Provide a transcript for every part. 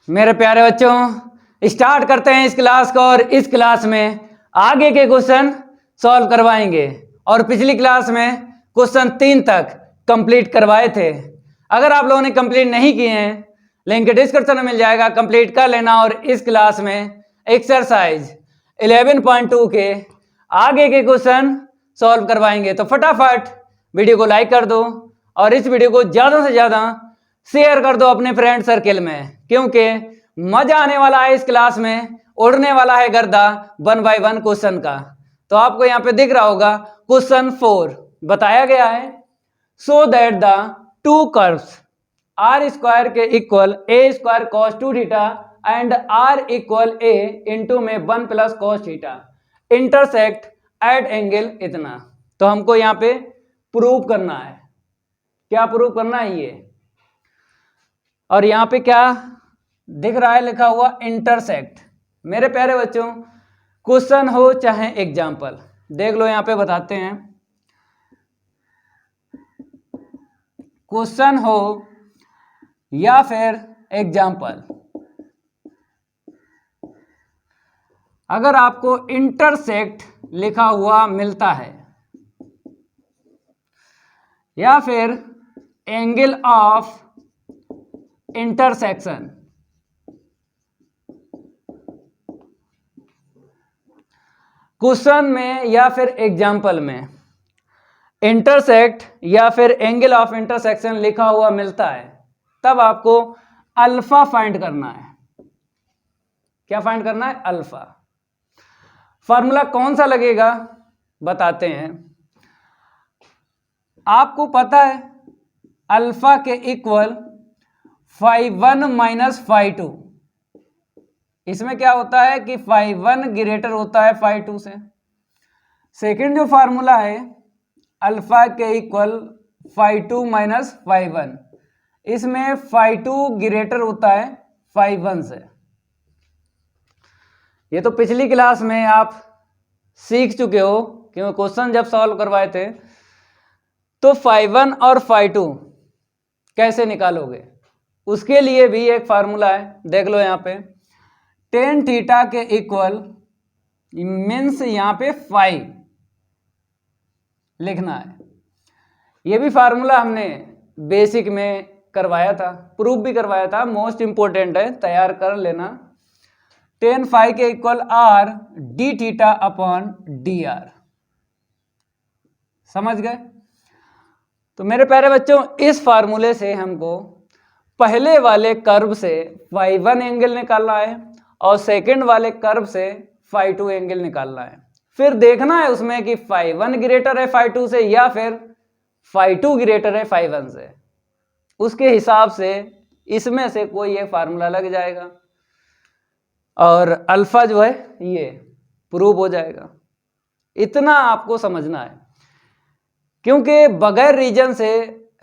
मेरे प्यारे बच्चों, स्टार्ट करते हैं इस क्लास को। और इस क्लास में आगे के क्वेश्चन सॉल्व करवाएंगे। और पिछली क्लास में क्वेश्चन 3 तक कंप्लीट करवाए थे। अगर आप लोगों ने कंप्लीट नहीं किए हैं, लिंक डिस्क्रिप्शन में मिल जाएगा, कंप्लीट कर लेना। और इस क्लास में एक्सरसाइज 11.2 के आगे के क्वेश्चन सॉल्व करवाएंगे। तो फटाफट वीडियो को लाइक कर दो और इस वीडियो को ज़्यादा से ज़्यादा शेयर कर दो अपने फ्रेंड सर्किल में, क्योंकि मजा आने वाला है इस क्लास में। उड़ने वाला है गर्दा 1 by 1 क्वेश्चन का। तो आपको यहाँ पे दिख रहा होगा क्वेश्चन 4 बताया गया है। So that the two curves r square के equal a square cos 2 theta and r equal a into में 1 plus cos theta intersect at angle इतना। तो हमको यहाँ पे प्रूव करना है। क्या प्रूव करना है ये? और यहाँ पे क्या दिख रहा है लिखा हुआ? इंटरसेक्ट। मेरे प्यारे बच्चों, क्वेश्चन हो चाहे एग्जाम्पल, देख लो यहाँ पे बताते हैं। क्वेश्चन हो या फिर एग्जाम्पल, अगर आपको इंटरसेक्ट लिखा हुआ मिलता है या फिर एंगल ऑफ इंटरसेक्शन, क्वेश्चन में या फिर एग्जाम्पल में इंटरसेक्ट या फिर एंगल ऑफ इंटरसेक्शन लिखा हुआ मिलता है, तब आपको अल्फा फाइंड करना है। क्या फाइंड करना है? अल्फा। फॉर्मूला कौन सा लगेगा बताते हैं। आपको पता है अल्फा के इक्वल φ1 माइनस φ2। इसमें क्या होता है कि φ1 ग्रेटर होता है φ2 से। सेकंड जो फार्मूला है अल्फा के इक्वल φ2 माइनस φ1, इसमें φ2 ग्रेटर होता है φ1 से। ये तो पिछली क्लास में आप सीख चुके हो, क्योंकि क्वेश्चन जब सॉल्व करवाए थे। तो φ1 और φ2 कैसे निकालोगे, उसके लिए भी एक फार्मूला है, देख लो यहाँ पे। tan थीटा के इक्वल मीन्स यहाँ पे फाई लिखना है। ये भी फार्मूला हमने बेसिक में करवाया था, प्रूफ भी करवाया था, मोस्ट इंपोर्टेंट है, तैयार कर लेना। tan फाई के equal R D theta upon d are. समझ गए? तो मेरे प्यारे बच्चों, इस फार्मूले से हमको पहले वाले कर्व से φ1 एंगल निकालना है और सेकंड वाले कर्व से φ2 एंगल निकालना है। फिर देखना है उसमें कि φ1 ग्रेटर है φ2 से या फिर φ2 ग्रेटर है φ1 से। उसके हिसाब से इसमें से कोई एक फार्मूला लग जाएगा और अल्फा जो है ये प्रूव हो जाएगा। इतना आपको समझना है, क्योंकि बगैर रीजन से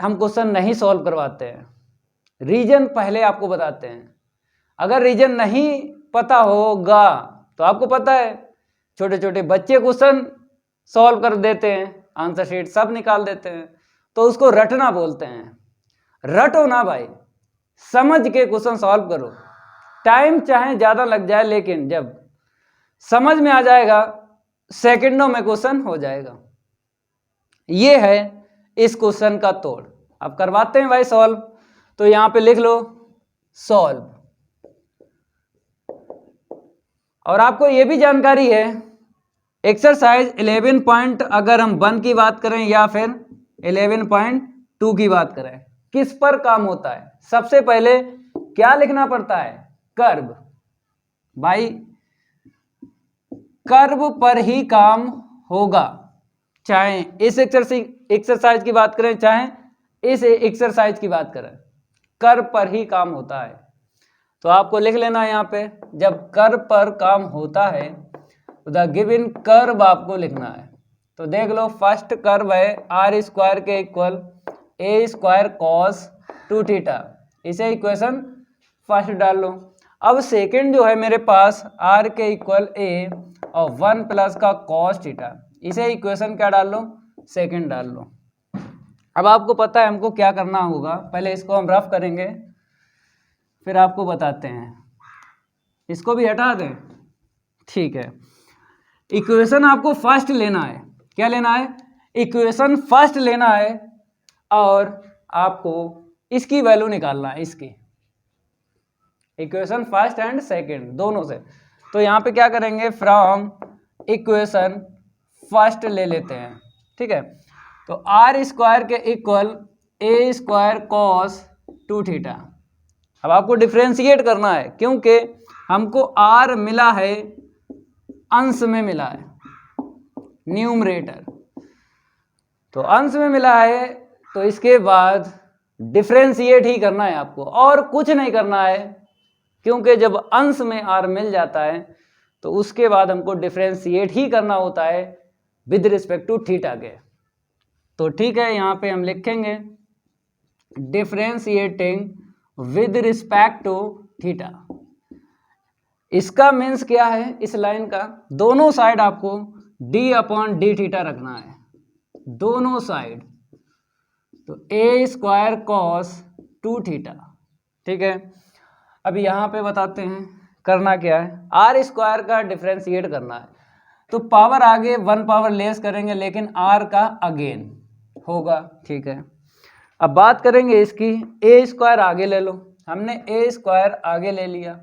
हम क्वेश्चन नहीं सॉल्व करवाते हैं। रीजन पहले आपको बताते हैं। अगर रीजन नहीं पता होगा तो आपको पता है छोटे छोटे बच्चे क्वेश्चन सॉल्व कर देते हैं, आंसर शीट सब निकाल देते हैं, तो उसको रटना बोलते हैं। रटो ना भाई, समझ के क्वेश्चन सॉल्व करो। टाइम चाहे ज़्यादा लग जाए, लेकिन जब समझ में आ जाएगा सेकंडों में क्वेश्चन हो जाएगा। ये है इस क्वेश्चन का तोड़। अब करवाते हैं भाई सॉल्व। तो यहां पे लिख लो सॉल्व। और आपको ये भी जानकारी है एक्सरसाइज 11 अगर हम 1 की बात करें या फिर 11.2 की बात करें, किस पर काम होता है? सबसे पहले क्या लिखना पड़ता है? कर्व। भाई कर्व पर ही काम होगा, चाहे इस एक्सरसाइज की बात करें चाहे इस एक्सरसाइज की बात करें, कर्व पर ही काम होता है। तो आपको लिख लेना है यहाँ पे, जब कर्व पर काम होता है तो द गिवन कर्व आपको लिखना है। तो देख लो, फर्स्ट कर्व है आर स्क्वायर के equal a square cos 2 theta, इसे इक्वेशन फर्स्ट डाल लो। अब सेकंड जो है मेरे पास आर के इक्वल ए और 1 प्लस का कॉस थीटा, इसे इक्वेशन क्या डाल लो? सेकंड डाल लो। अब आपको पता है हमको क्या करना होगा, पहले इसको हम रफ करेंगे। फिर आपको बताते हैं। इसको भी हटा दें, ठीक है। इक्वेशन आपको फर्स्ट लेना है। क्या लेना है? इक्वेशन फर्स्ट लेना है और आपको इसकी वैल्यू निकालना है, इसकी इक्वेशन फर्स्ट एंड सेकंड दोनों से। तो यहाँ पे क्या करेंगे, फ्रॉम इक्वेशन फर्स्ट ले लेते हैं, ठीक है। तो आर स्क्वायर के equal a square cos 2 theta. अब आपको डिफ्रेंशिएट करना है क्योंकि हमको आर मिला है, अंश में मिला है, न्यूमरेटर। तो अंश में मिला है तो इसके बाद डिफ्रेंशिएट ही करना है आपको, और कुछ नहीं करना है, क्योंकि जब अंश में आर मिल जाता है तो उसके बाद हमको डिफ्रेंशिएट ही करना होता है विद रिस्पेक्ट टू थीटा के। तो ठीक है, यहाँ पे हम लिखेंगे differentiating with respect to theta. इसका मीन्स क्या है, इस लाइन का दोनों साइड आपको d अपॉन डी थीटा रखना है, दोनों साइड। तो ए स्क्वायर कॉस 2 थीटा, ठीक है। अब यहाँ पे बताते हैं करना क्या है, आर स्क्वायर का डिफ्रेंशिएट करना है। तो पावर आगे 1 पावर लेस करेंगे, लेकिन आर का अगेन होगा, ठीक है। अब बात करेंगे इसकी, ए स्क्वायर आगे ले लो, हमने ए स्क्वायर आगे ले लिया।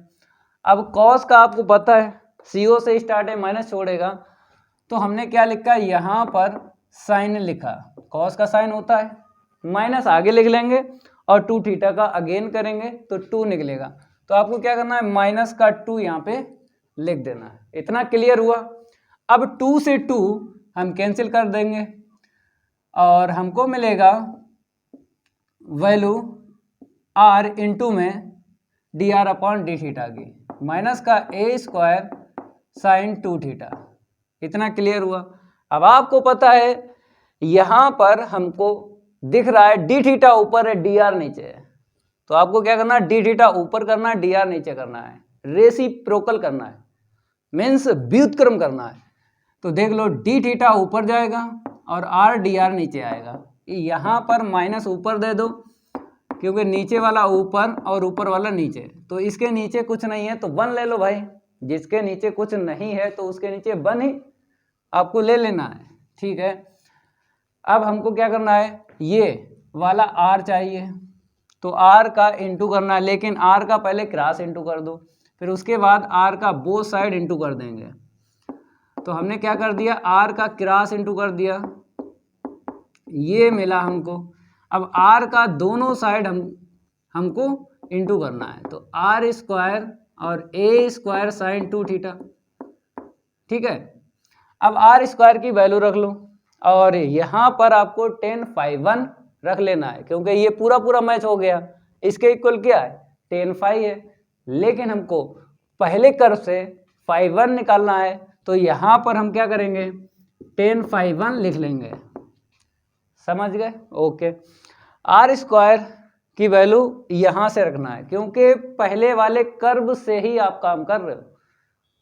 अब कॉस का आपको पता है CO से स्टार्ट है, माइनस छोड़ेगा, तो हमने क्या लिखा, यहाँ पर साइन लिखा, कॉस का साइन होता है, माइनस आगे लिख लेंगे और 2 थीटा का अगेन करेंगे तो 2 निकलेगा। तो आपको क्या करना है, माइनस का 2 यहाँ पे लिख देना है। इतना क्लियर हुआ। अब 2 से 2 हम कैंसिल कर देंगे और हमको मिलेगा वैल्यू आर इंटू में D R upon d theta की, माइनस का ए स्क्वायर साइन 2 थीटा। इतना क्लियर हुआ। अब आपको पता है यहाँ पर हमको दिख रहा है डी थीटा ऊपर है, डी आर नीचे है। तो आपको क्या करना है, डी थीटा ऊपर करना है, डी आर नीचे करना है, रेसिप्रोकल करना है, मीन्स व्युत्क्रम करना है। तो देख लो, डी थीटा ऊपर जाएगा और आर डी आर नीचे आएगा। यहाँ पर माइनस ऊपर दे दो क्योंकि नीचे वाला ऊपर और ऊपर वाला नीचे, तो इसके नीचे कुछ नहीं है तो 1 ले लो भाई। जिसके नीचे कुछ नहीं है तो उसके नीचे 1 ही आपको ले लेना है, ठीक है। अब हमको क्या करना है, ये वाला आर चाहिए तो आर का इंटू करना है, लेकिन आर का पहले क्रॉस इंटू कर दो, फिर उसके बाद आर का बोथ साइड इंटू कर देंगे। तो हमने क्या कर दिया, आर का क्रॉस इंटू कर दिया, ये मिला हमको। अब आर का दोनों साइड हमको इंटू करना है, तो आर स्क्वायर और ए स्क्वायर साइन 2 थीटा, ठीक है। अब आर स्क्वायर की वैल्यू रख लो और यहाँ पर आपको tan phi 1 रख लेना है, क्योंकि ये पूरा पूरा मैच हो गया। इसके इक्वल क्या है, tan phi है, लेकिन हमको पहले कर्व से phi 1 निकालना है, तो यहाँ पर हम क्या करेंगे, tan phi 1 लिख लेंगे। समझ गए? ओके। आर स्क्वायर की वैल्यू यहाँ से रखना है, क्योंकि पहले वाले कर्व से ही आप काम कर रहे हो,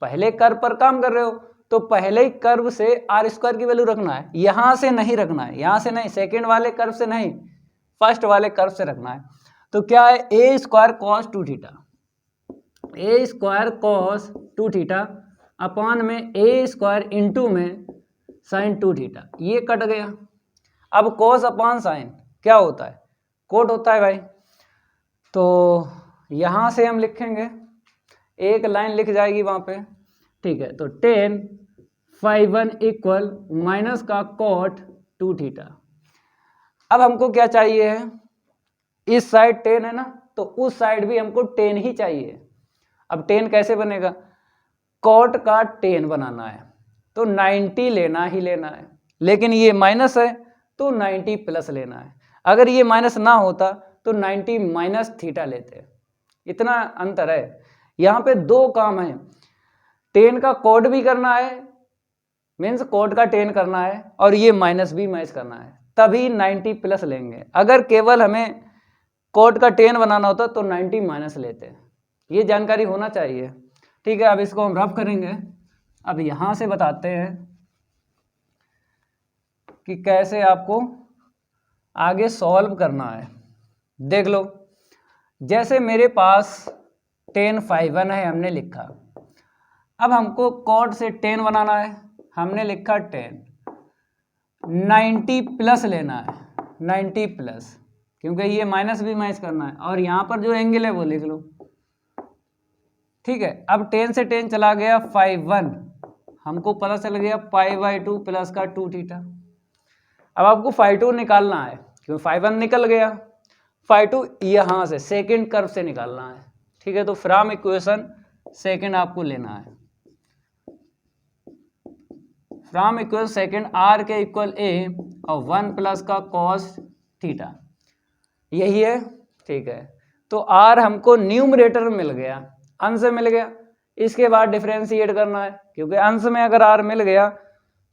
पहले कर्व पर काम कर रहे हो, तो पहले ही कर्व से आर स्क्वायर की वैल्यू रखना है, यहाँ से नहीं रखना है, यहाँ से नहीं, सेकेंड वाले कर्व से नहीं, फर्स्ट वाले कर्व से रखना है। तो क्या है, ए स्क्वायर कॉस 2 थीटा, ए स्क्वायर कॉस 2 थीटा अपॉन में ए स्क्वायर इंटू में साइन 2 थीटा, ये कट गया। अब कॉस अपॉन साइन क्या होता है, कोट होता है भाई। तो यहाँ से हम लिखेंगे, एक लाइन लिख जाएगी वहाँ पे, ठीक है। तो tan phi 1 इक्वल माइनस का कॉट 2 थीटा। अब हमको क्या चाहिए है, इस साइड tan है ना, तो उस साइड भी हमको tan ही चाहिए। अब tan कैसे बनेगा, कॉट का tan बनाना है तो 90 लेना ही लेना है, लेकिन ये माइनस है तो 90 प्लस लेना है। अगर ये माइनस ना होता तो 90 माइनस थीटा लेते, इतना अंतर है। यहाँ पे 2 काम है, tan का कोड भी करना है, मीन्स कोड का tan करना है, और ये माइनस भी मैच करना है, तभी 90 प्लस लेंगे। अगर केवल हमें कोड का tan बनाना होता तो 90 माइनस लेते, ये जानकारी होना चाहिए, ठीक है। अब इसको हम रफ करेंगे। अब यहाँ से बताते हैं कि कैसे आपको आगे सॉल्व करना है। देख लो, जैसे मेरे पास tan phi 1 है, हमने लिखा। अब हमको cot से tan बनाना है, हमने लिखा tan 90 प्लस लेना है, 90 प्लस, क्योंकि ये माइनस भी मैच करना है, और यहाँ पर जो एंगल है वो लिख लो। ठीक है, अब tan से tan चला गया phi 1, हमको पता चल गया π/2 प्लस का 2 थीटा। अब आपको phi 2 निकालना है, क्योंकि phi 1 निकल गया, phi 2 यहाँ से सेकेंड कर्व से निकालना है। ठीक है, तो फ्रॉम इक्वेशन सेकेंड आपको लेना है, फ्रॉम इक्वेशन सेकेंड r के इक्वल a और 1 प्लस का cos थीटा, यही है। ठीक है, तो r हमको न्यूमरेटर मिल गया, अंश मिल गया, इसके बाद डिफरेंशिएट करना है, क्योंकि अंश में अगर r मिल गया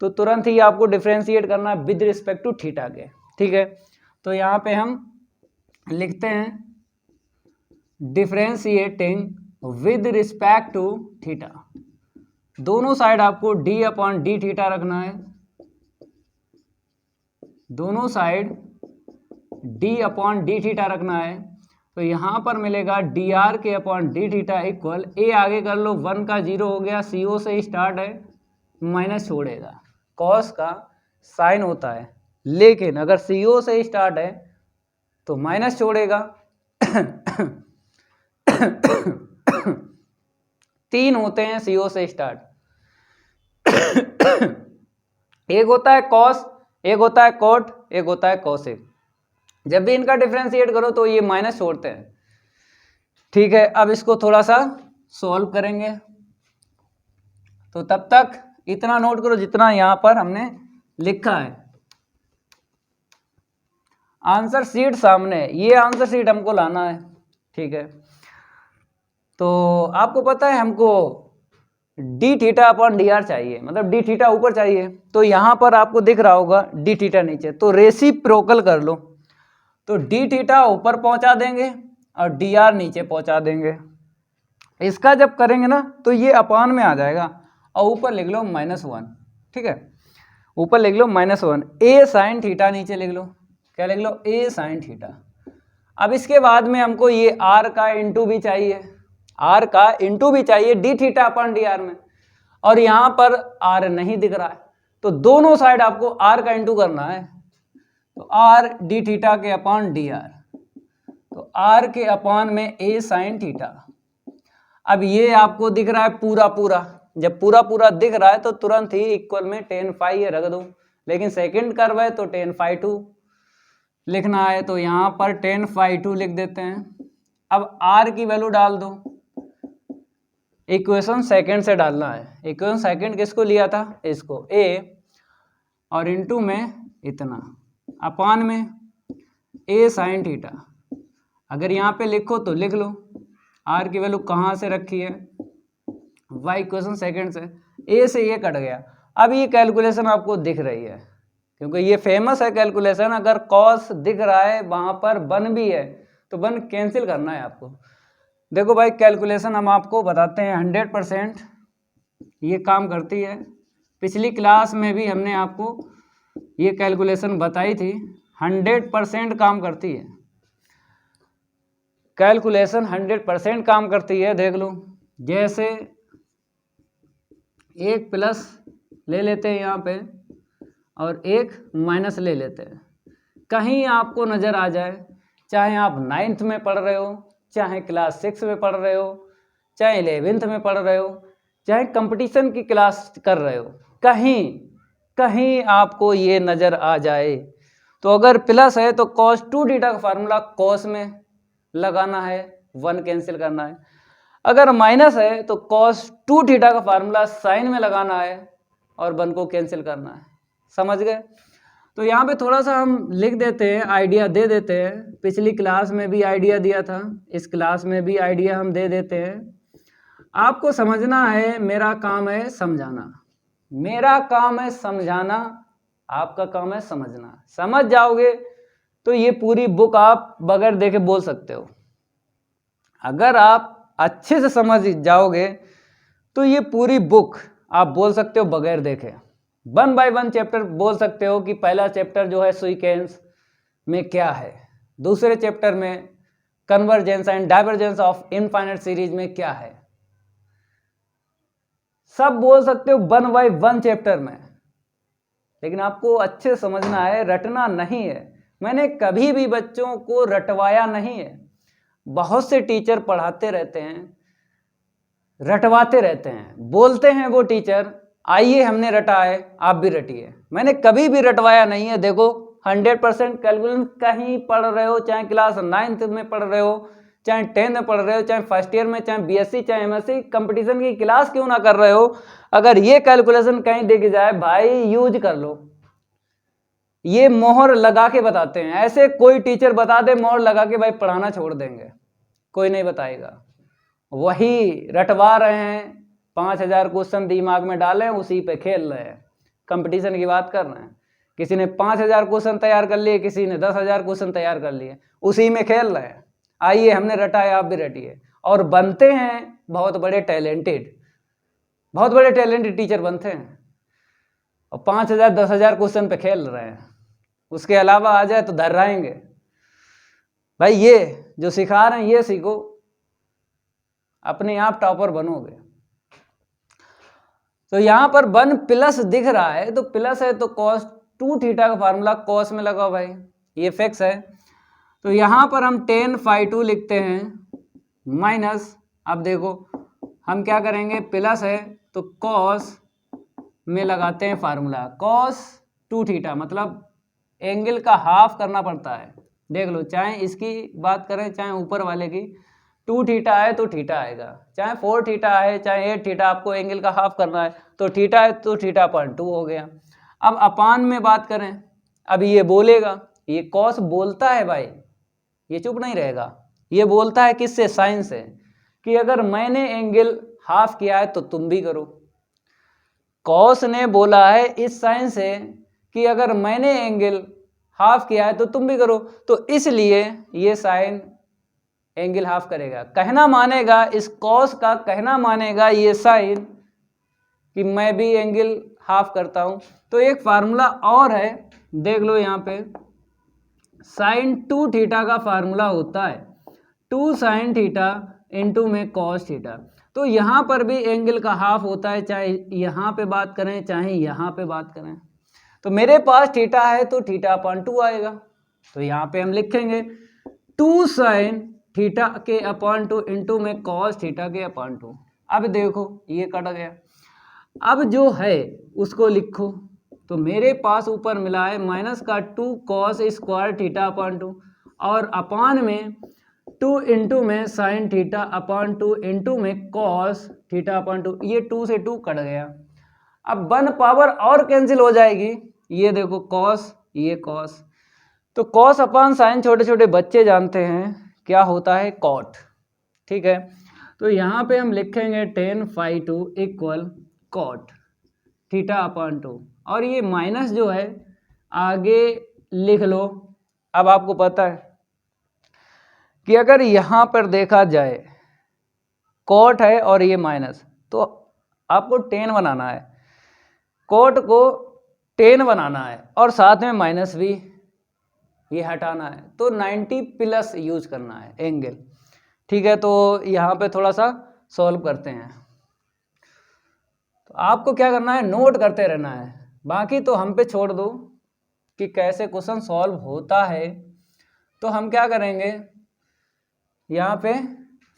तो तुरंत ही आपको डिफरेंशिएट करना है विद रिस्पेक्ट टू थीटा के। ठीक है, तो यहाँ पे हम लिखते हैं differentiating with respect to theta, दोनों साइड आपको d/d थीटा रखना है, दोनों साइड d/d थीटा रखना है। तो यहाँ पर मिलेगा dr के upon d theta equal a, आगे कर लो, 1 का 0 हो गया, CO से स्टार्ट है, माइनस छोड़ेगा, cos का साइन होता है, लेकिन अगर CO से स्टार्ट है तो माइनस छोड़ेगा। 3 होते हैं CO से स्टार्ट, एक होता है cos, एक होता है cot, एक होता है cosec। जब भी इनका डिफरेंशिएट करो तो ये माइनस छोड़ते हैं। ठीक है, अब इसको थोड़ा सा सॉल्व करेंगे, तो तब तक इतना नोट करो जितना यहाँ पर हमने लिखा है। आंसर शीट सामने, ये आंसर शीट हमको लाना है। ठीक है, तो आपको पता है हमको D theta upon d are चाहिए, मतलब डी थीटा ऊपर चाहिए, तो यहाँ पर आपको दिख रहा होगा डी थीटा नीचे, तो रेसिप्रोकल कर लो, तो डी थीटा ऊपर पहुँचा देंगे और डी आर नीचे पहुँचा देंगे। इसका जब करेंगे ना तो ये अपान में आ जाएगा, और ऊपर लिख लो -1। ठीक है, ऊपर लिख लो -1, ए साइन थीटा नीचे लिख लो, क्या लिख लो, ए साइन थीटा। अब इसके बाद में हमको ये आर का इंटू भी चाहिए, आर का इंटू भी चाहिए D theta upon d are में, और यहाँ पर आर नहीं दिख रहा है, तो दोनों साइड आपको आर का इंटू करना है, तो आर डी थीटा के अपॉन डी आर, तो आर के अपॉन में ए साइन थीटा। अब ये आपको दिख रहा है पूरा पूरा, जब पूरा पूरा दिख रहा है तो तुरंत ही इक्वल में tan phi ये रख दो, लेकिन सेकंड कर्व है तो tan phi 2 लिखना है, तो यहाँ पर tan phi 2 लिख देते हैं। अब r की वैल्यू डाल दो, इक्वेशन सेकंड से डालना है, इक्वेशन सेकंड किसको लिया था, इसको a, और इनटू में इतना अपान में a साइन थीटा। अगर यहाँ पे लिखो तो लिख लो, r की वैल्यू कहाँ से रखी है, y इक्वेशन सेकंड से, a से ये कट गया। अब ये कैलकुलेशन आपको दिख रही है, क्योंकि ये फेमस है कैलकुलेशन, अगर cos दिख रहा है वहाँ पर 1 भी है तो 1 कैंसिल करना है आपको। देखो भाई, कैलकुलेशन हम आपको बताते हैं 100% ये काम करती है, पिछली क्लास में भी हमने आपको ये कैलकुलेशन बताई थी, 100% काम करती है कैलकुलेशन, 100% काम करती है। देख लो, जैसे एक प्लस ले लेते हैं यहाँ पे और एक माइनस ले लेते हैं, कहीं आपको नज़र आ जाए, चाहे आप 9th में पढ़ रहे हो, चाहे क्लास 6 में पढ़ रहे हो, चाहे 11th में पढ़ रहे हो, चाहे कंपटीशन की क्लास कर रहे हो, कहीं कहीं आपको ये नज़र आ जाए, तो अगर प्लस है तो cos 2 थीटा का फार्मूला cos में लगाना है, 1 कैंसिल करना है। अगर माइनस है तो cos 2 थीटा का फार्मूला साइन में लगाना है और 1 को कैंसिल करना है। समझ गए? तो यहाँ पे थोड़ा सा हम लिख देते हैं, आइडिया दे देते हैं, पिछली क्लास में भी आइडिया दिया था, इस क्लास में भी आइडिया हम दे देते हैं। आपको समझना है, मेरा काम है समझाना, मेरा काम है समझाना, आपका काम है समझना। समझ जाओगे तो ये पूरी बुक आप बगैर देखे बोल सकते हो। अगर आप अच्छे से समझ जाओगे तो ये पूरी बुक आप बोल सकते हो बगैर देखे, 1 बाय 1 चैप्टर बोल सकते हो कि पहला चैप्टर जो है सीक्वेंस में क्या है, दूसरे चैप्टर में convergence and divergence of infinite series में क्या है? सब बोल सकते हो 1 बाय 1 चैप्टर में, लेकिन आपको अच्छे समझना है, रटना नहीं है। मैंने कभी भी बच्चों को रटवाया नहीं है। बहुत से टीचर पढ़ाते रहते हैं, रटवाते रहते हैं, बोलते हैं वो टीचर आइए हमने रटा है आप भी रटिए। मैंने कभी भी रटवाया नहीं है। देखो 100% कैलकुलस कहीं पढ़ रहे हो, चाहे क्लास 9th में पढ़ रहे हो, चाहे 10th में पढ़ रहे हो, चाहे फर्स्ट ईयर में, चाहे बीएससी, चाहे एमएससी, कंपटीशन की क्लास क्यों ना कर रहे हो, अगर ये कैलकुलेशन कहीं दिख जाए भाई यूज कर लो। ये मोहर लगा के बताते हैं, ऐसे कोई टीचर बता दे मोहर लगा के भाई पढ़ाना छोड़ देंगे, कोई नहीं बताएगा। वही रटवा रहे हैं, 5000 क्वेश्चन दिमाग में डालें, उसी पे खेल रहे हैं, कंपटीशन की बात कर रहे हैं। किसी ने 5000 क्वेश्चन तैयार कर लिए, किसी ने 10,000 क्वेश्चन तैयार कर लिए, उसी में खेल रहे हैं। आइए हमने रटा है आप भी रटिए, और बनते हैं बहुत बड़े टैलेंटेड, बहुत बड़े टैलेंटेड टीचर बनते हैं, और 5000 10,000 क्वेश्चन पे खेल रहे हैं। उसके अलावा आ जाए तो धर्राएंगे। भाई ये जो सिखा रहे हैं ये सीखो, अपने आप टॉपर बनोगे। तो यहां पर 1 प्लस दिख रहा है, तो प्लस है तो cos 2 थीटा का फार्मूला cos में लगाओ भाई, ये फिक्स है। तो यहां पर हम tan phi 2 लिखते हैं माइनस, अब देखो हम क्या करेंगे, प्लस है तो cos में लगाते हैं फार्मूला cos 2 थीटा, मतलब एंगल का हाफ करना पड़ता है। देख लो, चाहे इसकी बात करें चाहे ऊपर वाले की, 2 थीटा है तो थीटा आएगा, चाहे 4 थीटा है चाहे 8 थीटा, आपको एंगल का हाफ करना है तो थीटा है तो थीटा पॉइंट 2 हो गया। अब अपान में बात करें, अब ये बोलेगा, ये कॉस बोलता है भाई, ये चुप नहीं रहेगा, ये बोलता है किससे, साइन से, कि अगर मैंने एंगल हाफ किया है तो तुम भी करो। कॉस ने बोला है इस साइन से कि अगर मैंने एंगल हाफ किया है तो तुम भी करो, तो इसलिए ये साइन एंगल हाफ करेगा। कहना मानेगा, इस कॉस का कहना मानेगा ये साइन कि मैं भी एंगल हाफ करता हूं। तो एक फार्मूला और है, देख लो यहाँ पे, साइन 2 थीटा का फार्मूला होता है 2 साइन थीटा इंटू में कॉस थीटा। तो यहाँ पर भी एंगल का हाफ होता है, चाहे यहाँ पे बात करें चाहे यहाँ पे बात करें। तो मेरे पास थीटा है तो थीटा अपॉन 2 आएगा, तो यहाँ पे हम लिखेंगे 2 साइन थीटा के अपॉन 2 इंटू में कॉस थीटा के अपॉन 2। अब देखो ये कट गया, अब जो है उसको लिखो, तो मेरे पास ऊपर मिला है माइनस का 2 कॉस स्क्वायर थीटा अपॉन 2, और अपॉन में 2 इंटू में साइन थीटा अपॉन 2 इंटू में कॉस थीटा अपॉन 2। ये 2 से 2 कट गया, अब 1 पावर और कैंसिल हो जाएगी, ये देखो कॉस, ये कॉस, तो कॉस अपॉन साइन छोटे छोटे बच्चे जानते हैं क्या होता है, कॉट। ठीक है, तो यहाँ पे हम लिखेंगे tan phi 2 equal cot theta upon 2, और ये माइनस जो है आगे लिख लो। अब आपको पता है कि अगर यहाँ पर देखा जाए कॉट है और ये माइनस, तो आपको tan बनाना है, कॉट को tan बनाना है, और साथ में माइनस भी ये हटाना है, तो 90 प्लस यूज करना है एंगल। ठीक है, तो यहाँ पे थोड़ा सा सॉल्व करते हैं। तो आपको क्या करना है, नोट करते रहना है, बाकी तो हम पे छोड़ दो कि कैसे क्वेश्चन सॉल्व होता है। तो हम क्या करेंगे, यहाँ पे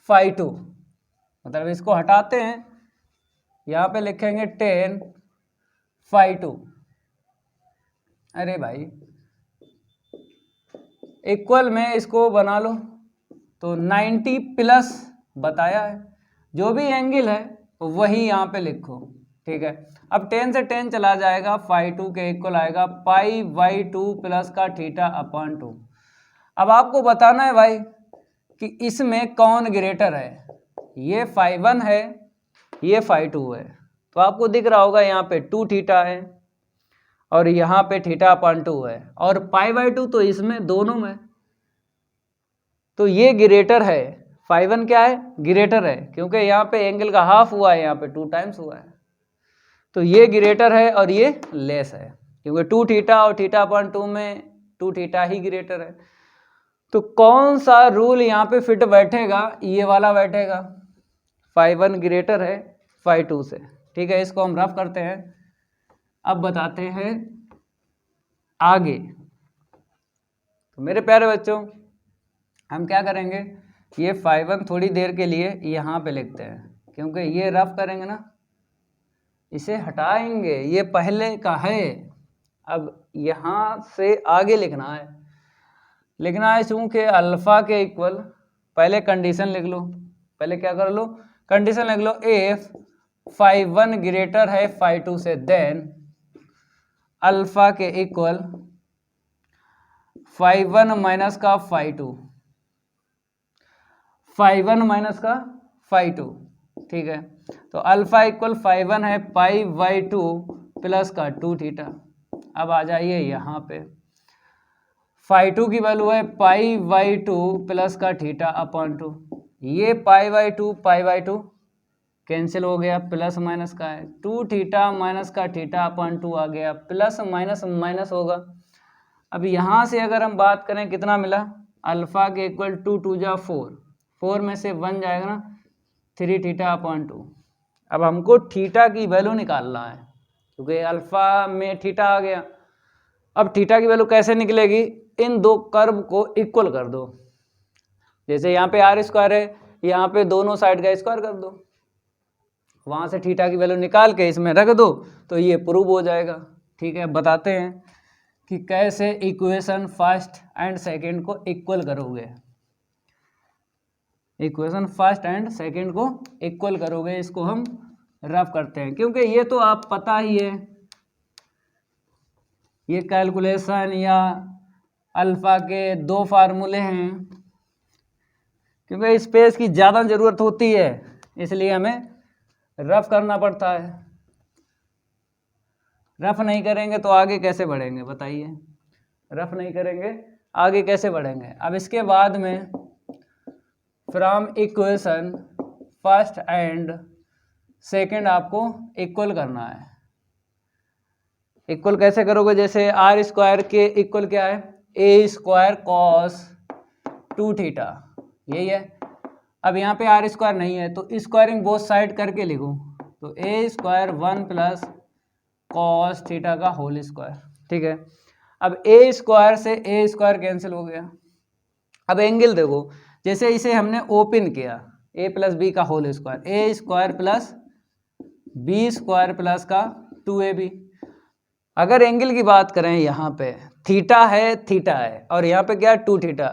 phi 2, मतलब इसको हटाते हैं, यहाँ पे लिखेंगे tan phi 2, अरे भाई इक्वल में इसको बना लो, तो 90 प्लस बताया है, जो भी एंगल है वही यहाँ पे लिखो। ठीक है, अब tan से tan चला जाएगा, phi 2 के इक्वल आएगा पाई बाई 2 प्लस का थीटा अपॉन 2। अब आपको बताना है भाई कि इसमें कौन ग्रेटर है, ये phi 1 है, ये phi 2 है। तो आपको दिख रहा होगा यहाँ पे 2 थीटा है और यहाँ पे थीटा अपॉन 2 है, और पाई बाई 2 तो इसमें दोनों में, तो ये ग्रेटर है, phi 1 क्या है, ग्रेटर है, क्योंकि यहाँ पे एंगल का हाफ हुआ है, यहाँ पे 2 टाइम्स हुआ है, तो ये ग्रेटर है और ये लेस है, क्योंकि 2 थीटा और थीटा अपॉन 2 में 2 थीटा ही ग्रेटर है। तो कौन सा रूल यहाँ पे फिट बैठेगा? ये वाला बैठेगा, φ1 ग्रेटर है φ2 से। ठीक है, इसको हम रफ करते हैं। अब बताते हैं आगे। तो मेरे प्यारे बच्चों, हम क्या करेंगे, ये φ1 थोड़ी देर के लिए यहाँ पे लिखते हैं, क्योंकि ये रफ करेंगे ना, इसे हटाएंगे, ये पहले का है। अब यहाँ से आगे लिखना है चूँकि अल्फ़ा के इक्वल, पहले कंडीशन लिख लो, पहले क्या कर लो, कंडीशन लिख लो, इफ φ1 ग्रेटर है φ2 से, देन अल्फ़ा के इक्वल φ1 माइनस का φ2, φ1 माइनस का φ2। ठीक है, तो अल्फ़ा इक्वल φ1 है π/2 प्लस का 2 थीटा। अब आ जाइए यहाँ पे, φ2 की वैल्यू है π/2 प्लस का थीटा अपॉन 2। ये π/2 कैंसिल हो गया, प्लस माइनस का है, 2 थीटा माइनस का थीटा अपॉन 2 आ गया, प्लस माइनस माइनस होगा। अब यहाँ से अगर हम बात करें कितना मिला, अल्फ़ा के इक्वल 2 2 जा 4, 4 में से 1 जाएगा ना, 3 थीटा अपॉन 2। अब हमको थीटा की वैल्यू निकालना है, क्योंकि अल्फ़ा में थीटा आ गया। अब थीटा की वैल्यू कैसे निकलेगी, इन दो कर्व को इक्वल कर दो। जैसे यहाँ पे आर स्क्वायर है, यहाँ पे दोनों साइड का स्क्वायर कर दो, वहाँ से थीटा की वैल्यू निकाल के इसमें रख दो, तो ये प्रूव हो जाएगा। ठीक है, बताते हैं कि कैसे इक्वेशन फर्स्ट एंड सेकंड को इक्वल करोगे। इक्वेशन फर्स्ट एंड सेकंड को इक्वल करोगे, इसको हम रफ करते हैं, क्योंकि ये तो आप पता ही है, ये कैलकुलेशन या अल्फ़ा के 2 फार्मूले हैं, क्योंकि स्पेस की ज़्यादा ज़रूरत होती है, इसलिए हमें रफ करना पड़ता है। रफ नहीं करेंगे तो आगे कैसे बढ़ेंगे, बताइए, रफ नहीं करेंगे आगे कैसे बढ़ेंगे। अब इसके बाद में from equation first and second आपको इक्वल करना है। इक्वल कैसे करोगे, जैसे आर स्क्वायर के इक्वल क्या है, ए स्क्वायर कॉस 2 थीटा, यही है। अब यहाँ पे आर स्क्वायर नहीं है, तो स्क्वायरिंग बोथ साइड करके लिखो, तो ए स्क्वायर 1 प्लस कॉस थीटा का होल स्क्वायर। ठीक है, अब ए स्क्वायर से ए स्क्वायर कैंसिल हो गया। अब एंगल देखो, जैसे इसे हमने ओपन किया, ए प्लस बी का whole square, a square plus b square plus का 2ab। अगर एंगल की बात करें, यहाँ पे थीटा है और यहाँ पे क्या है 2 थीटा,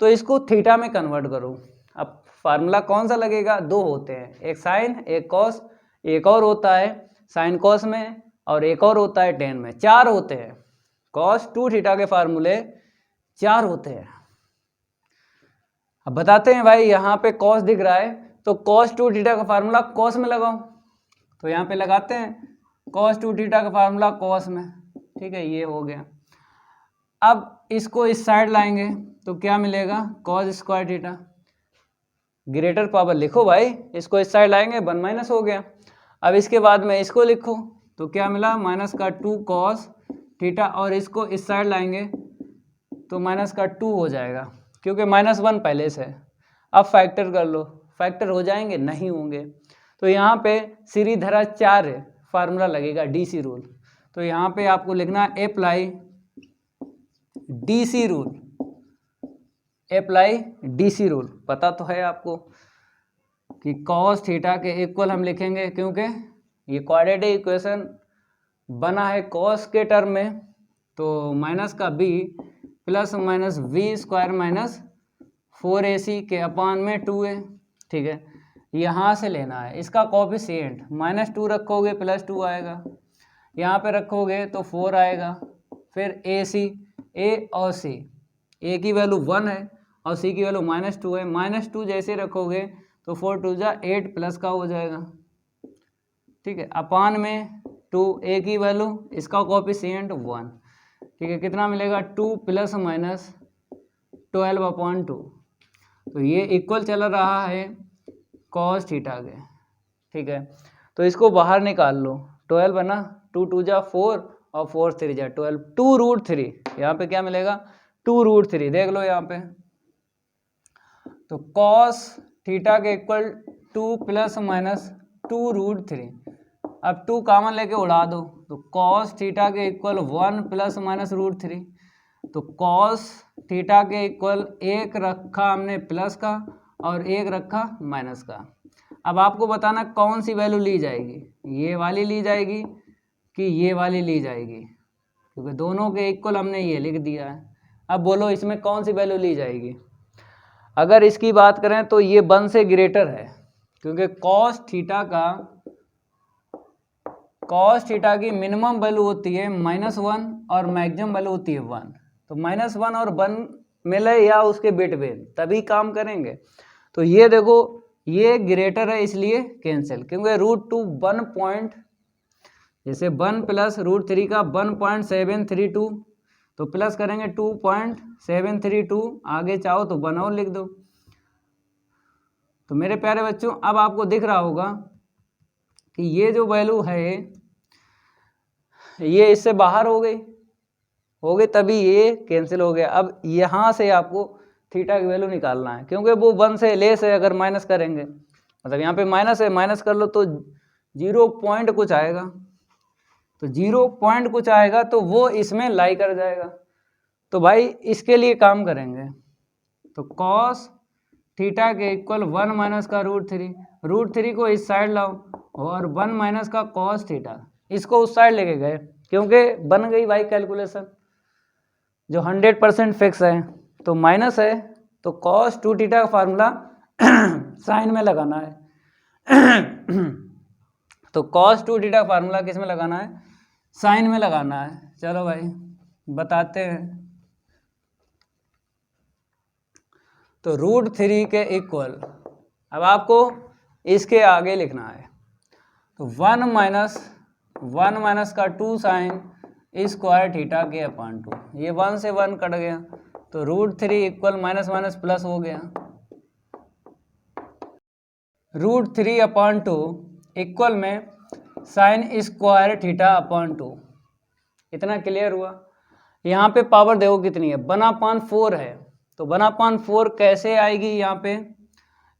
तो इसको थीटा में कन्वर्ट करो। अब फार्मूला कौन सा लगेगा, 2 होते हैं, एक साइन एक कॉस, एक और होता है साइन कॉस में, और एक और होता है टेन में, 4 होते हैं। कॉस 2 थीटा के फार्मूले 4 होते हैं। अब बताते हैं भाई, यहाँ पे कॉस दिख रहा है, तो कॉस 2 थीटा का फार्मूला कॉस में लगाओ, तो यहाँ पे लगाते हैं कॉस 2 थीटा का फार्मूला कॉस में। ठीक है, ये हो गया। अब इसको इस साइड लाएंगे तो क्या मिलेगा, cos square theta, greater power लिखो भाई, इसको इस साइड लाएंगे 1 माइनस हो गया। अब इसके बाद में इसको लिखो, तो क्या मिला, माइनस का 2 कॉस थीटा, और इसको इस साइड लाएंगे तो माइनस का 2 हो जाएगा, क्योंकि -1 पहले से है। अब फैक्टर कर लो, फैक्टर हो जाएंगे, नहीं होंगे, तो यहाँ पे सीरीधरा 4 फार्मूला लगेगा, डीसी रूल। तो यहाँ पे आपको लिखना है apply DC rule, apply DC rule. पता तो है आपको कि कॉस थीटा के इक्वल हम लिखेंगे, क्योंकि ये क्वाड्रेटिक इक्वेशन बना है कॉस के टर्म में, तो माइनस का b plus minus b square minus 4ac के अपान में 2a। ठीक है, यहाँ से लेना है, इसका कोफिशिएंट -2 रखोगे +2 आएगा, यहाँ पे रखोगे तो 4 आएगा, फिर ac, a और c, a की वैल्यू 1 है और c की वैल्यू -2 है, -2 जैसे रखोगे तो 4 2 जा 8 प्लस का हो जाएगा। ठीक है, अपान में 2, a की वैल्यू, इसका कोफिशिएंट 1। ठीक है, कितना मिलेगा, 2 + -12/2। तो ये इक्वल चल रहा है कॉस थीटा के। ठीक है, तो इसको बाहर निकाल लो, 12 बना, 2 2 जा 4 और 4 3 जा 12, 2√3, यहाँ पे क्या मिलेगा 2√3 देख लो यहाँ पे। तो कॉस थीटा के इक्वल 2 प्लस माइनस 2√3। अब 2 कॉमन लेके उड़ा दो, तो कॉस थीटा के इक्वल 1 प्लस माइनस √3। तो कॉस थीटा के इक्वल एक रखा हमने प्लस का और एक रखा माइनस का। अब आपको बताना कौन सी वैल्यू ली जाएगी, ये वाली ली जाएगी कि ये वाली ली जाएगी, क्योंकि दोनों के इक्वल हमने ये लिख दिया है। अब बोलो इसमें कौन सी वैल्यू ली जाएगी। अगर इसकी बात करें तो ये 1 से ग्रेटर है, क्योंकि कॉस थीटा की मिनिमम वैल्यू होती है -1 और मैक्सिमम वैल्यू होती है 1। तो -1 और 1 मिले या उसके बिटवीन तभी काम करेंगे। तो ये देखो ये ग्रेटर है इसलिए कैंसिल, क्योंकि √2 1 पॉइंट, जैसे 1 प्लस √3 का 1.732, तो प्लस करेंगे 2.732, आगे चाहो तो 1 और लिख दो। तो मेरे प्यारे बच्चों अब आपको दिख रहा होगा कि ये जो वैल्यू है ये इससे बाहर हो गई तभी ये कैंसिल हो गया। अब यहाँ से आपको थीटा की वैल्यू निकालना है, क्योंकि वो 1 से लेस है। अगर माइनस करेंगे, मतलब यहाँ पे माइनस है, माइनस कर लो तो 0 पॉइंट कुछ आएगा, तो 0 पॉइंट कुछ आएगा तो वो इसमें लाई कर जाएगा। तो भाई इसके लिए काम करेंगे, तो कॉस थीटा के इक्वल 1 माइनस का √3 को इस साइड लाओ और 1 माइनस का कॉस थीटा इसको उस साइड लेके गए, क्योंकि बन गई भाई कैलकुलेशन जो 100% फिक्स है। तो माइनस है तो कॉस 2 थीटा का फार्मूला साइन में लगाना है। तो कॉस 2 थीटा का फार्मूला किस में लगाना है, साइन में लगाना है। चलो भाई बताते हैं। तो √3 के इक्वल, अब आपको इसके आगे लिखना है, तो 1 माइनस का 2 साइन स्क्वायर थीटा के अपान 2, ये 1 से 1 कट गया, तो √3 इक्वल माइनस माइनस प्लस हो गया, √3 अपान 2 इक्वल में साइन स्क्वायर थीटा अपान 2। इतना क्लियर हुआ। यहाँ पे पावर देखो कितनी है, 1/4 है, तो 1/4 कैसे आएगी, यहाँ पे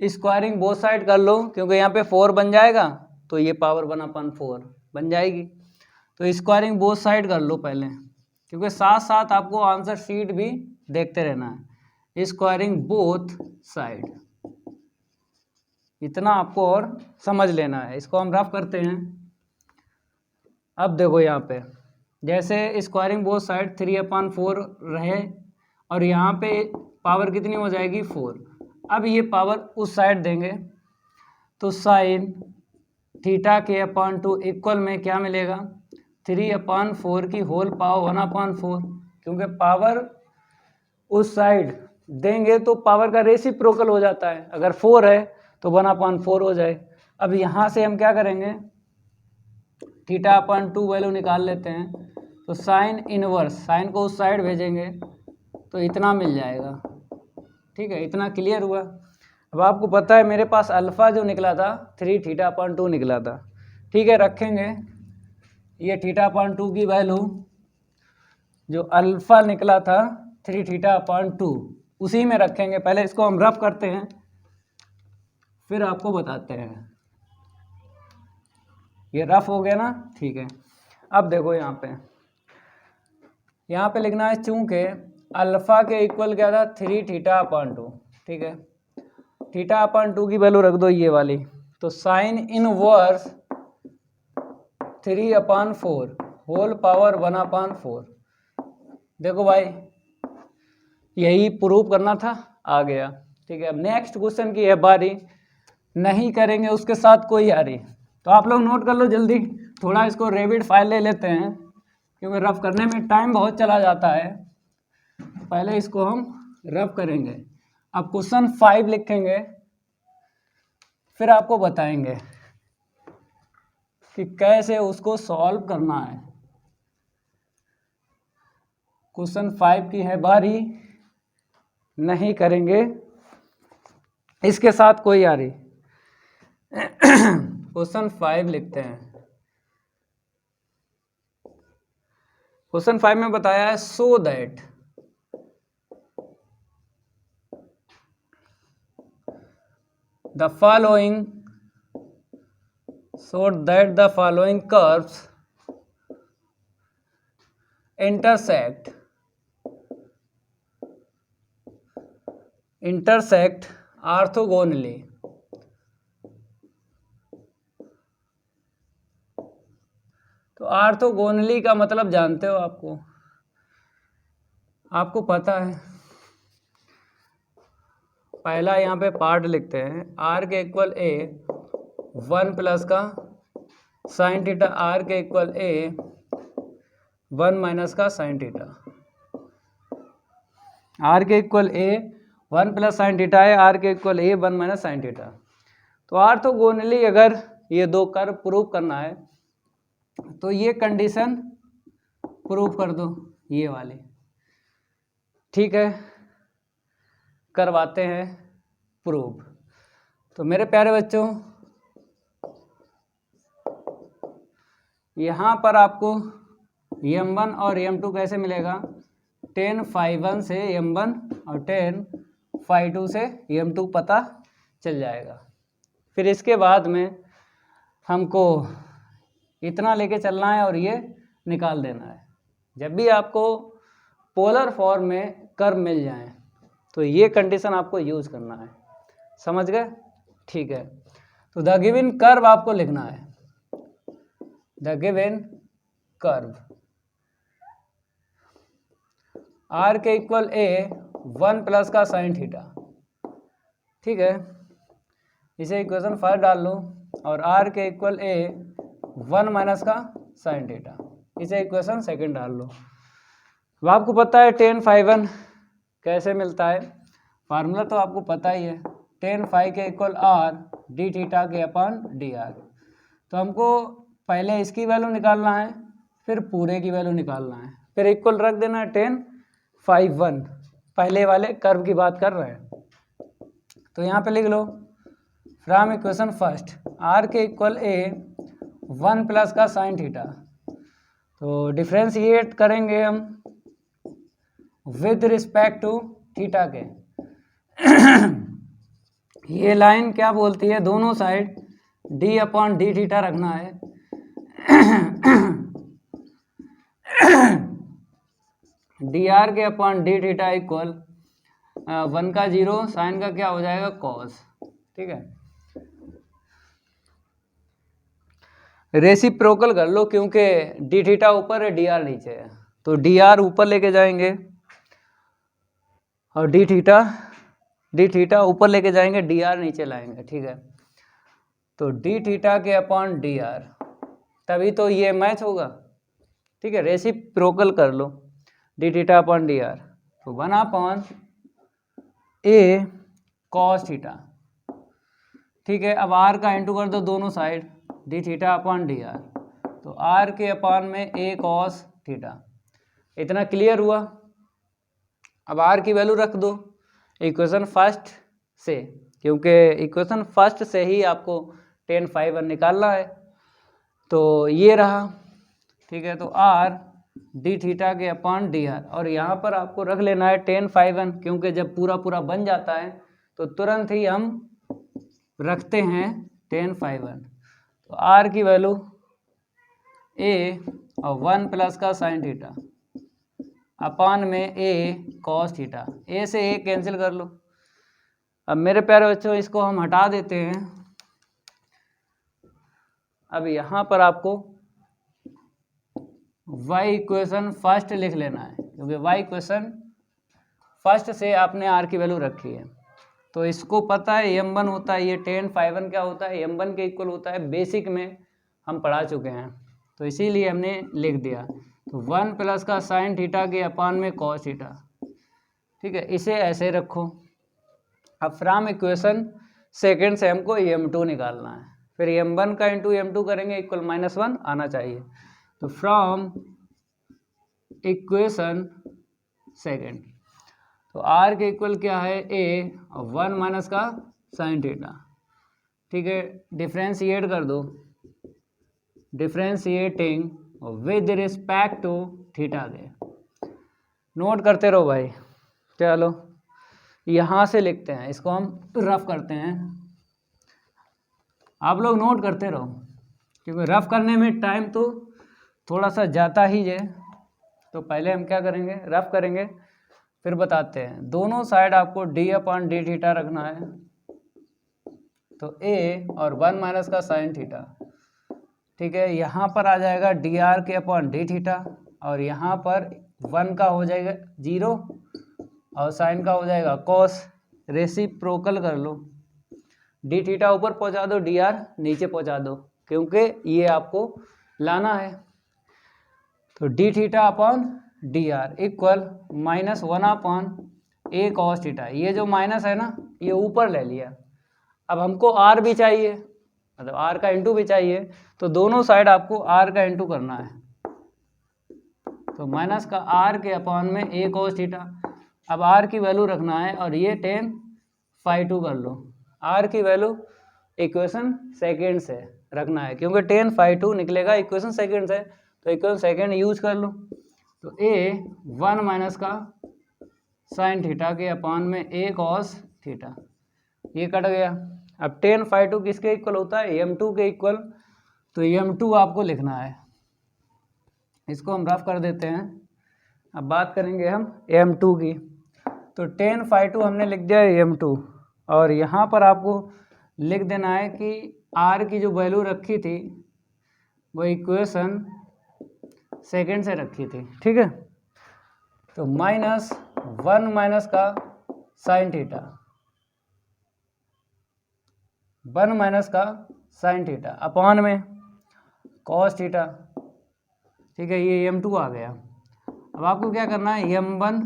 स्क्वायरिंग बोथ साइड कर लो, क्योंकि यहाँ पे 4 बन जाएगा तो ये पावर 1/4 बन जाएगी। तो स्क्वायरिंग बोथ साइड कर लो पहले, क्योंकि साथ साथ आपको आंसर शीट भी देखते रहना है। स्क्वायरिंग बोथ साइड, इतना आपको और समझ लेना है। इसको हम रफ करते हैं। अब देखो यहाँ पे जैसे स्क्वायरिंग बोथ साइड 3/4 रहे और यहाँ पे पावर कितनी हो जाएगी 4। अब ये पावर उस साइड देंगे तो साइन थीटा के अपान 2 इक्वल में क्या मिलेगा, 3/4 की होल पावर 1/4, क्योंकि पावर उस साइड देंगे तो पावर का रेसिप्रोकल हो जाता है। अगर 4 है तो 1/4 हो जाए। अब यहाँ से हम क्या करेंगे, थीटा अपान 2 वैल्यू निकाल लेते हैं, तो साइन इनवर्स, साइन को उस साइड भेजेंगे तो इतना मिल जाएगा। ठीक है, इतना क्लियर हुआ। अब आपको पता है मेरे पास अल्फ़ा जो निकला था 3 थीटा अपान 2 निकला था। ठीक है, रखेंगे ये थीटा अपान 2 की वैल्यू जो अल्फ़ा निकला था 3 थीटा अपान 2 उसी में रखेंगे। पहले इसको हम रफ करते हैं फिर आपको बताते हैं। ये रफ हो गया ना, ठीक है। अब देखो यहाँ पे लिखना है, चूंकि अल्फ़ा के इक्वल क्या था 3 थीटा अपान 2। ठीक है, थीटा अपान 2 की वैल्यू रख दो ये वाली, तो साइन इनवर्स 3/4 होल पावर 1/4। देखो भाई यही प्रूव करना था, आ गया। ठीक है, अब नेक्स्ट क्वेश्चन की है बारी, नहीं करेंगे उसके साथ कोई यारी। तो आप लोग नोट कर लो जल्दी, थोड़ा इसको रेविड फाइल ले लेते हैं, क्योंकि रफ करने में टाइम बहुत चला जाता है। पहले इसको हम रफ करेंगे, अब क्वेश्चन 5 लिखेंगे, फिर आपको बताएंगे कि कैसे उसको सॉल्व करना है। क्वेश्चन 5 की है बारी, नहीं करेंगे इसके साथ कोई यारी। क्वेश्चन 5 लिखते हैं। क्वेश्चन 5 में बताया है, so that the following so that the following curves intersect orthogonally. तो ऑर्थोगोनली का मतलब जानते हो, आपको पता है। पहला यहाँ पे पार्ट लिखते हैं, आर के इक्वल ए 1 प्लस का साइन थीटा, आर के इक्वल ए 1 माइनस का साइन थीटा। आर के इक्वल ए 1 प्लस साइन थीटा है, आर के इक्वल ए 1 माइनस साइन थीटा। तो ऑर्थोगोनली अगर ये दो कर्व प्रूव करना है तो ये कंडीशन प्रूव कर दो, ये वाली। ठीक है, करवाते हैं प्रूव। तो मेरे प्यारे बच्चों, यहाँ पर आपको m1 और m2 कैसे मिलेगा, tan phi1 से m1 और tan phi2 से m2 पता चल जाएगा। फिर इसके बाद में हमको इतना लेके चलना है और ये निकाल देना है। जब भी आपको पोलर फॉर्म में कर्व मिल जाए तो ये कंडीशन आपको यूज करना है, समझ गए? ठीक है, तो द गिवन कर्व आपको लिखना है, द गिवन कर्व आर के इक्वल ए 1 प्लस का साइन थीटा। ठीक है, इसे इक्वेशन फर्स्ट डाल लो, और आर के इक्वल ए 1 माइनस का साइन थीटा, इसे इक्वेशन सेकंड डाल लो। अब आपको पता है tan phi1 कैसे मिलता है, फार्मूला तो आपको पता ही है, tan phi के इक्वल आर डी थीटा के अपॉन डी आर। तो हमको पहले इसकी वैल्यू निकालना है, फिर पूरे की वैल्यू निकालना है, फिर इक्वल रख देना है tan phi1। पहले वाले कर्व की बात कर रहे हैं, तो यहाँ पे लिख लो फ्रॉम इक्वेशन फर्स्ट आर के इक्वल ए 1 प्लस का साइन थीटा। तो डिफ्रेंशिएट करेंगे हम विद रिस्पेक्ट टू थीटा के। ये लाइन क्या बोलती है, दोनों side D upon d theta रखना है। डी आर के अपॉन डी थीटा इक्वल 1 का 0, साइन का क्या हो जाएगा कॉस। ठीक है, रेसिप्रोकल कर लो, क्योंकि डी थीटा ऊपर है डी आर नीचे है, तो डी आर ऊपर लेके जाएंगे और डी थीटा ऊपर लेके जाएंगे, डी आर नीचे लाएंगे। ठीक है, तो डी थीटा के अपॉन डी आर, तभी तो ये मैच होगा। ठीक है, रेसिप्रोकल कर लो, d theta upon d r, तो 1 अपॉन ए कॉस थीटा। ठीक है, अब आर का इंटू कर दो दोनों side, D theta upon d r, तो आर के अपॉन में ए कॉस थीटा। इतना क्लियर हुआ। अब आर की वैल्यू रख दो इक्वेशन फर्स्ट से, क्योंकि इक्वेशन फर्स्ट से ही आपको tan phi1 निकालना है। तो ये रहा। ठीक है, तो आर डी थीटा के अपॉन डी आर, और यहाँ पर आपको रख लेना है tan phi1, क्योंकि जब पूरा पूरा बन जाता है तो तुरंत ही हम रखते हैं tan phi1। तो आर की वैल्यू ए और 1 प्लस का साइन थीटा अपॉन में ए कॉस थीटा, ए से ए कैंसिल कर लो। अब मेरे प्यारे बच्चों, इसको हम हटा देते हैं। अब यहाँ पर आपको y इक्वेशन फर्स्ट लिख लेना है, क्योंकि y इक्वेशन फर्स्ट से आपने r की वैल्यू रखी है। तो इसको पता है m1 होता है, ये tan phi1 क्या होता है, m1 के इक्वल होता है, बेसिक में हम पढ़ा चुके हैं, तो इसीलिए हमने लिख दिया। तो 1 प्लस का साइन थीटा के अपॉन में कॉस थीटा। ठीक है, इसे ऐसे रखो। अब फ्रॉम इक्वेशन सेकेंड से हमको m2 निकालना है, फिर m1 का इंटू m2 करेंगे, इक्वल -1 आना चाहिए। तो फ्रॉम इक्वेशन सेकेंड, तो r के इक्वल क्या है a और 1 माइनस का साइन थीटा। ठीक है, डिफ्रेंशिएट कर दो, differentiating with respect to theta के। नोट करते रहो भाई। चलो यहाँ से लिखते हैं, इसको हम रफ करते हैं। आप लोग नोट करते रहो, क्योंकि रफ करने में टाइम तो थोड़ा सा जाता ही है। तो पहले हम क्या करेंगे, रफ करेंगे फिर बताते हैं। दोनों साइड आपको d/d थीटा रखना है, तो a और 1 माइनस का साइन थीटा, ठीक है। यहाँ पर आ जाएगा dr/d थीटा, और यहाँ पर 1 का हो जाएगा 0 और साइन का हो जाएगा कॉस। रेसिप्रोकल कर लो, d थीटा ऊपर पहुँचा दो, dr नीचे पहुँचा दो, क्योंकि ये आपको लाना है। तो d theta upon dr equal -1/a cos theta. ये जो माइनस है ना, ये ऊपर ले लिया। अब हमको r भी चाहिए, मतलब r का इंटू भी चाहिए, तो दोनों साइड आपको r का इंटू करना है। तो माइनस का r के अपॉन में a cos थीटा। अब r की वैल्यू रखना है, और ये tan phi2 कर लो। r की वैल्यू इक्वेशन सेकेंड से रखना है, क्योंकि tan phi2 निकलेगा इक्वेशन सेकेंड से, तो इक्वेशन सेकेंड यूज कर लो। तो a 1 माइनस का साइन थीटा के अपॉन में a cos थीटा, ये कट गया। अब tan phi2 किसके इक्वल होता है, m2 के इक्वल, तो m2 आपको लिखना है। इसको हम रफ कर देते हैं। अब बात करेंगे हम m2 की। तो tan phi2 हमने लिख दिया m2, और यहाँ पर आपको लिख देना है कि r की जो वैल्यू रखी थी वो इक्वेशन सेकेंड से रखी थी, ठीक है। तो -1 माइनस का साइन थीटा, 1 माइनस का साइन थीटा अपॉन में कॉस थीटा, ठीक है। ये m2 आ गया। अब आपको क्या करना है, m1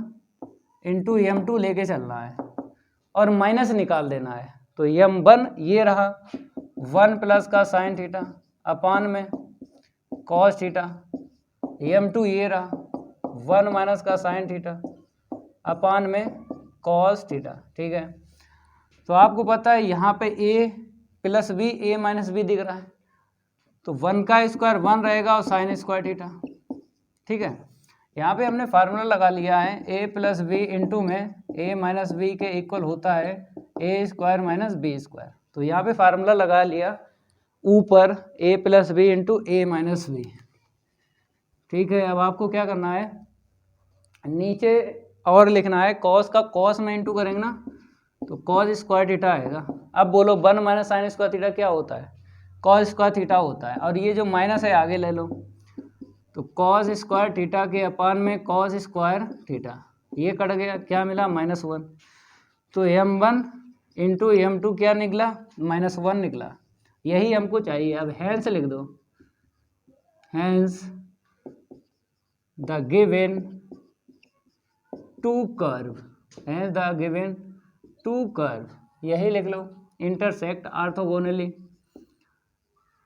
इंटू m2 लेके चलना है और माइनस निकाल देना है। तो m1 ये रहा 1 प्लस का साइन थीटा अपॉन में कॉस थीटा, m2 ये रहा 1 माइनस का साइन थीटा अपॉन में कॉस थीटा, ठीक है। तो आपको पता है यहाँ पे a plus b a minus b दिख रहा है, तो 1 का स्क्वायर 1 रहेगा और साइन स्क्वायर थीटा, ठीक है। यहाँ पे हमने फार्मूला लगा लिया है, a प्लस बी इंटू में a माइनस बी के इक्वल होता है a square minus b square. तो यहाँ पे फार्मूला लगा लिया, ऊपर a plus b into a minus b, ठीक है। अब आपको क्या करना है, नीचे और लिखना है, कॉस का कॉस में इंटू करेंगे ना, तो कॉस स्क्वायर थीटा आएगा। अब बोलो 1 माइनस साइन स्क्वायर थीटा क्या होता है, कॉस स्क्वायर थीटा होता है, और ये जो माइनस है आगे ले लो, तो कॉस स्क्वायर थीटा के अपान में कॉस स्क्वायर थीटा, ये कट गया, क्या मिला -1। तो m1 इंटू m2 क्या निकला, -1 निकला, यही हमको चाहिए। अब हैंस लिख दो, hence the given two curve, hence the given two curve, यही लिख लो। इंटरसेक्ट ऑर्थोगोनली,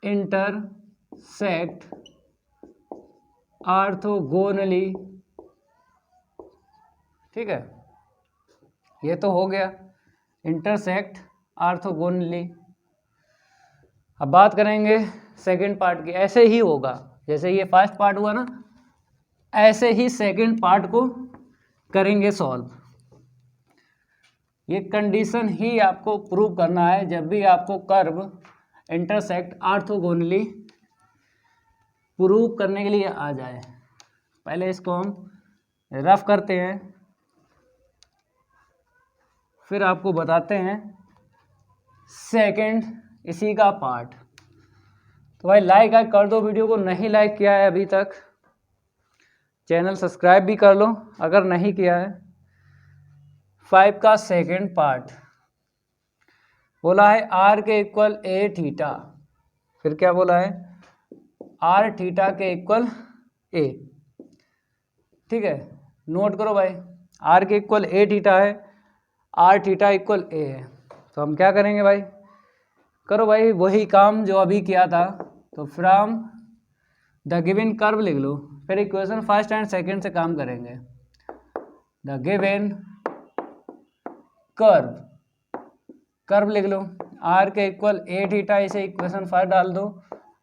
इंटरसेक्ट ऑर्थोगोनली, ठीक है। ये तो हो गया इंटरसेक्ट ऑर्थोगोनली। अब बात करेंगे सेकंड पार्ट की। ऐसे ही होगा जैसे ये फर्स्ट पार्ट हुआ ना, ऐसे ही सेकंड पार्ट को करेंगे सॉल्व। ये कंडीशन ही आपको प्रूव करना है जब भी आपको कर्व इंटरसेक्ट ऑर्थोगोनली प्रूव करने के लिए आ जाए। पहले इसको हम रफ करते हैं, फिर आपको बताते हैं सेकंड इसी का पार्ट। तो भाई लाइक कर दो वीडियो को, नहीं लाइक किया है अभी तक चैनल सब्सक्राइब भी कर लो अगर नहीं किया है। 5 का सेकंड पार्ट बोला है r के इक्वल a थीटा, फिर क्या बोला है r थीटा के इक्वल a, ठीक है। नोट करो भाई, r के इक्वल a थीटा है, r थीटा इक्वल a है। तो हम क्या करेंगे भाई, करो भाई वही काम जो अभी किया था। तो फ्रॉम द गिवन कर्व लिख लो, फिर इक्वेशन फर्स्ट एंड सेकंड से काम करेंगे। द गिवन कर्व, कर्व लिख लो, r के इक्वल a थीटा, इसे इक्वेशन फर्स्ट डाल दो,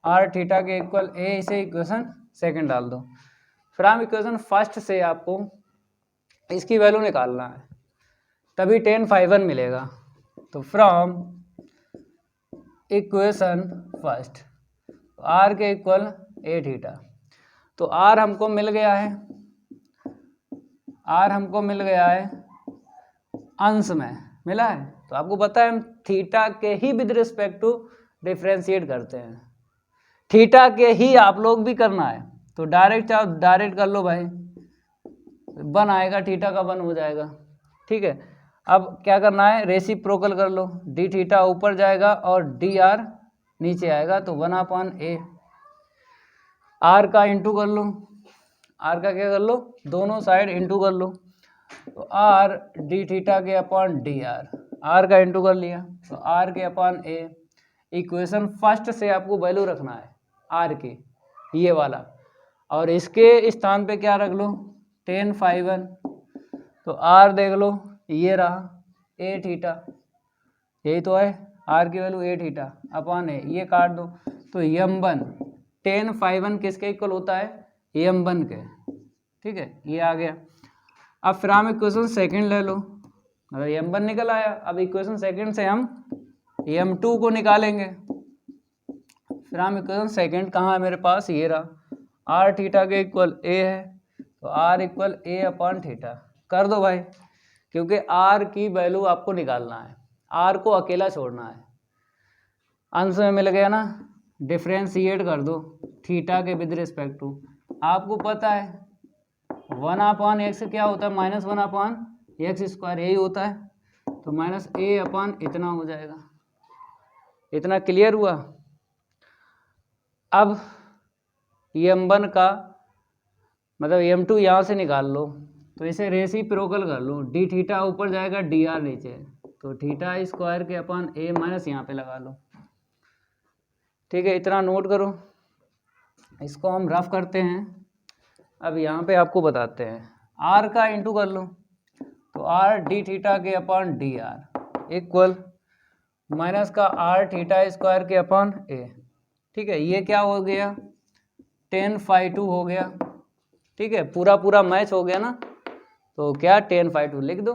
r थीटा के इक्वल a, इसे इक्वेशन सेकंड डाल दो। फ्रॉम इक्वेशन फर्स्ट से आपको इसकी वैल्यू निकालना है, तभी tan phi1 मिलेगा। तो फ्रॉम इक्वेशन फर्स्ट, आर के इक्वल ए थीटा। तो आर हमको मिल गया है, आर हमको मिल गया है अंश में मिला है। तो आपको पता है हम थीटा के ही विद रिस्पेक्ट टू डिफ्रेंशिएट करते हैं, थीटा के ही आप लोग भी करना है। तो डायरेक्ट आप डायरेक्ट कर लो भाई, 1 आएगा, थीटा का 1 हो जाएगा। ठीक है, अब क्या करना है, रेसिप्रोकल कर लो, डी थीटा ऊपर जाएगा और डी आर नीचे आएगा, तो 1/a। आर का इंटू कर लो, आर का क्या कर लो, दोनों साइड इंटू कर लो। तो आर डी थीटा के अपॉन डी आर, आर का इंटू कर लिया तो आर के अपॉन ए। इक्वेशन फर्स्ट से आपको वैल्यू रखना है आर की, ये वाला, और इसके स्थान पे क्या रख लो, tan phi1। तो आर देख लो, ये रहा ए थीटा, यही तो है, आर की वैल्यू ए थीटा अपॉन ए, ये काट दो तो m1 tan phi1 किसके इक्वल होता है, m1 के। ठीक है, ये आ गया। अब फिर हम इक्वेशन सेकंड ले लो, मतलब m1 निकल आया। अब इक्वेशन सेकंड से हम m2 को निकालेंगे। फिर हम इक्वेशन सेकंड कहाँ है मेरे पास, ये रहा, आर थीटा के इक्वल ए है, तो r equal a upon theta कर दो भाई, क्योंकि आर की वैल्यू आपको निकालना है, आर को अकेला छोड़ना है। अंश में मिल गया ना, डिफ्रेंशिएट कर दो थीटा के विद रिस्पेक्ट टू। आपको पता है 1/x क्या होता है, -1/x², यही होता है। तो -a/ इतना हो जाएगा। इतना क्लियर हुआ। अब m1 का मतलब m2 यहाँ से निकाल लो, तो इसे रेसिप्रोकल कर लो, डी थीटा ऊपर जाएगा, डी आर नीचे, तो θ² के अपॉन a माइनस यहाँ पे लगा लो। ठीक है, इतना नोट करो, इसको हम रफ करते हैं। अब यहाँ पे आपको बताते हैं, r का इंटू कर लो, तो r डी थीटा के upon d are equal minus का r θ² के अपॉन a। ठीक है, ये क्या हो गया, tan phi2 हो गया। ठीक है, पूरा पूरा मैच हो गया ना, तो क्या tan phi2 लिख दो।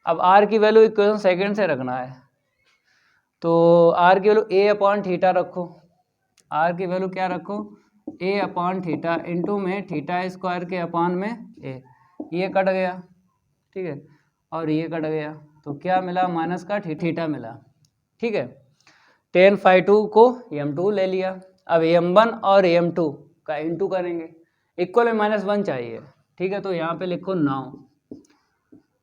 अब r की वैल्यू इक्वेशन सेकंड से रखना है, तो r की वैल्यू a/θ रखो, r की वैल्यू क्या रखो, a/θ इंटू में θ² के अपॉन में a, ये कट गया। ठीक है, और ये कट गया, तो क्या मिला, माइनस का थीटा मिला। ठीक है, tan phi2 को m2 ले लिया। अब m1 और m2 का इंटू करेंगे, इक्वल में -1 चाहिए। ठीक है, तो यहाँ पे लिखो 9,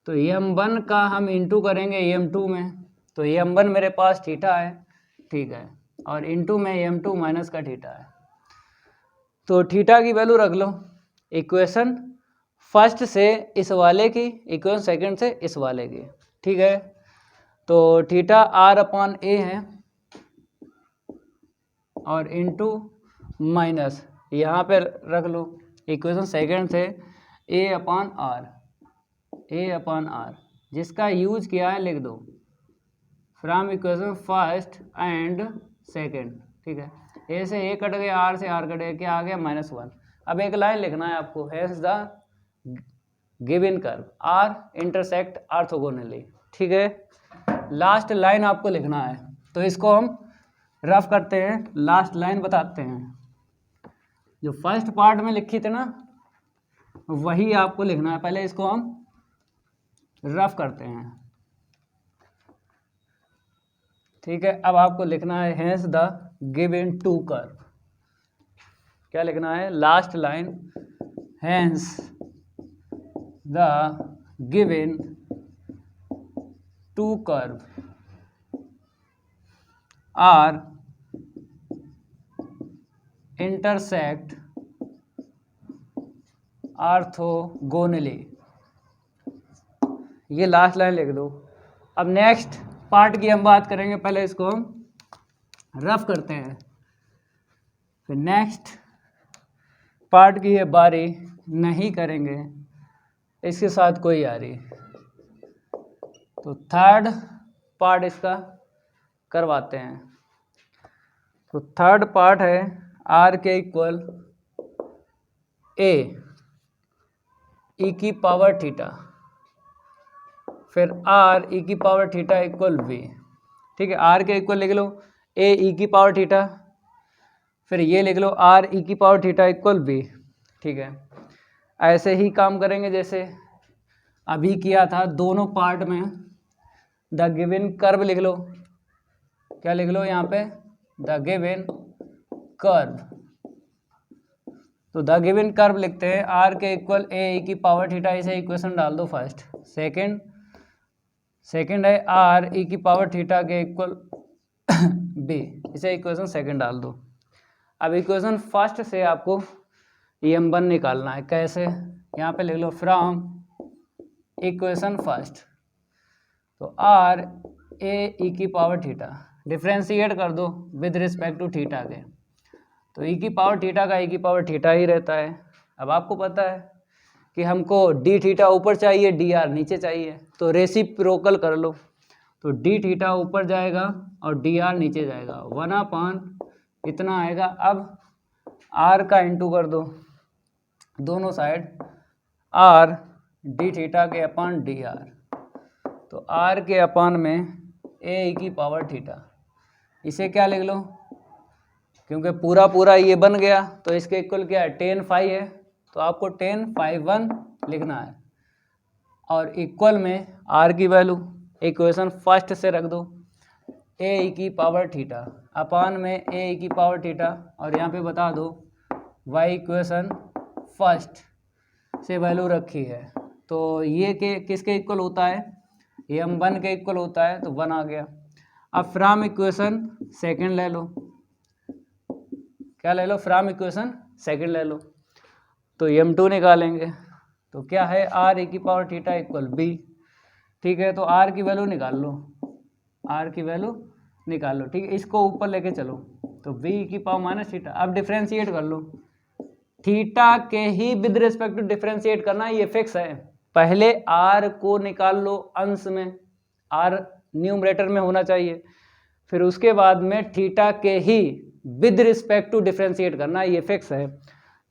तो m1 का हम इंटू करेंगे m2 में, तो m1 मेरे पास थीटा है, ठीक है, और इंटू में m2 माइनस का थीटा है। तो थीटा की वैल्यू रख लो, इक्वेशन फर्स्ट से इस वाले की, इक्वेशन सेकंड से इस वाले की। ठीक है, तो थीटा r/a है, और इंटू माइनस यहाँ पे रख लो, इक्वेशन सेकंड से a/r, जिसका यूज किया है लिख दो, from equation first and second. ठीक है, a से a कट गया, r से r कट गया, क्या आ गया, -1। अब एक लाइन लिखना है आपको, hence the given curve are intersect orthogonally. ठीक है, लास्ट लाइन आपको लिखना है, तो इसको हम रफ करते हैं, लास्ट लाइन बताते हैं। जो फर्स्ट पार्ट में लिखी थी ना, वही आपको लिखना है, पहले इसको हम रफ करते हैं। ठीक है, अब आपको लिखना है hence the given two curve, क्या लिखना है, last line, hence the given two curve are intersect orthogonally, ये लास्ट लाइन लिख दो। अब नेक्स्ट पार्ट की हम बात करेंगे, पहले इसको हम रफ करते हैं, फिर नेक्स्ट पार्ट की ये बारी नहीं करेंगे, इसके साथ कोई यारी। तो थर्ड पार्ट इसका करवाते हैं। तो थर्ड पार्ट है r के इक्वल a e⁻θ, फिर r e⁻θ इक्वल v। ठीक है, r के इक्वल लिख लो ए ई की पावर थीटा, फिर ये लिख लो आर ई की पावर थीटा इक्वल बी। ठीक है, ऐसे ही काम करेंगे जैसे अभी किया था दोनों पार्ट में। द गिवन कर्व लिख लो, क्या लिख लो यहाँ पे, द गिवन कर्व। तो द गिवन कर्व लिखते हैं आर के इक्वल ए ई की पावर थीटा, इसे इक्वेशन डाल दो फर्स्ट। सेकंड है आर ई की पावर थीटा के इक्वल बी, इसे इक्वेशन सेकंड डाल दो। अब इक्वेशन फर्स्ट से आपको m1 निकालना है। कैसे, यहाँ पे लिख लो फ्रॉम इक्वेशन फर्स्ट। तो आर ए ई की पावर थीटा डिफ्रेंशिएट कर दो विद रिस्पेक्ट टू थीटा के, तो ई की पावर थीटा का ई की पावर थीटा ही रहता है। अब आपको पता है कि हमको डी थीटा ऊपर चाहिए, डी आर नीचे चाहिए, तो रेसिप्रोकल कर लो। तो डी थीटा ऊपर जाएगा और डी आर नीचे जाएगा, 1/, इतना आएगा। अब आर का इंटू कर दो दोनों साइड, आर डी थीटा के अपान डी आर। तो आर के अपान में ए ई की पावर थीटा, इसे क्या लिख लो, क्योंकि पूरा पूरा ये बन गया तो इसके इक्वल क्या है, tan phi है, तो आपको tan phi 1 लिखना है। और इक्वल में आर की वैल्यू इक्वेशन फर्स्ट से रख दो, ए ई की पावर थीटा अपान में ए ई की पावर थीटा, और यहाँ पे बता दो वाई इक्वेशन फर्स्ट से वैल्यू रखी है। तो ये के किसके इक्वल होता है, m1 के इक्वल होता है, तो 1 आ गया। अब फ्रॉम इक्वेशन सेकंड ले लो, क्या ले लो, फ्रॉम इक्वेशन सेकंड ले लो। तो m2 निकालेंगे, तो क्या है, आर ई की पावर थीटा इक्वल बी। ठीक है, तो आर की वैल्यू निकाल लो, आर की वैल्यू निकाल लो। ठीक है, इसको ऊपर लेके चलो, तो बी की पावर माइनस थीटा। अब डिफ्रेंशिएट कर लो, थीटा के ही विद रिस्पेक्ट टू डिफ्रेंशिएट करना, ये फिक्स है। पहले आर को निकाल लो अंश में, आर न्यूमरेटर में होना चाहिए, फिर उसके बाद में थीटा के ही विद रिस्पेक्ट टू डिफ्रेंशिएट करना, ये फिक्स है,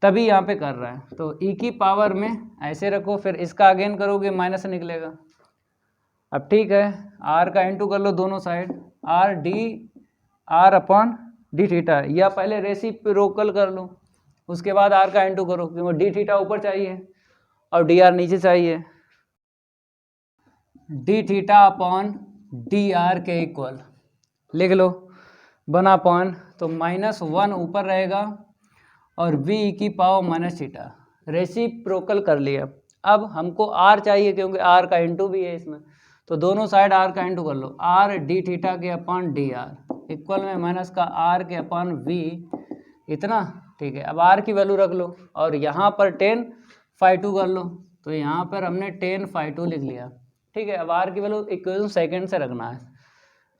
तभी यहाँ पे कर रहा है। तो ई की पावर में ऐसे रखो, फिर इसका अगेन करोगे माइनस निकलेगा। अब ठीक है, आर का इंटू कर लो दोनों side, r upon d theta, या पहले रेसिप्रोकल कर लो, उसके बाद आर का इंटू करो, क्योंकि डी थीटा ऊपर चाहिए और डी आर नीचे चाहिए। D theta upon d are के इक्वल लिख लो 1/, तो -1 ऊपर रहेगा और v की पावर माइनस थीटा, रेसिप्रोकल कर लिया। अब हमको r चाहिए, क्योंकि r का इंटू भी है इसमें, तो दोनों साइड r का इंटू कर लो, r डी थीटा के अपान डी आर इक्वल में माइनस का r के अपान v, इतना। ठीक है, अब r की वैल्यू रख लो और यहाँ पर tan phi 2 कर लो, तो यहाँ पर हमने tan phi 2 लिख लिया। ठीक है, अब r की वैल्यू इक्वेशन सेकंड से रखना है,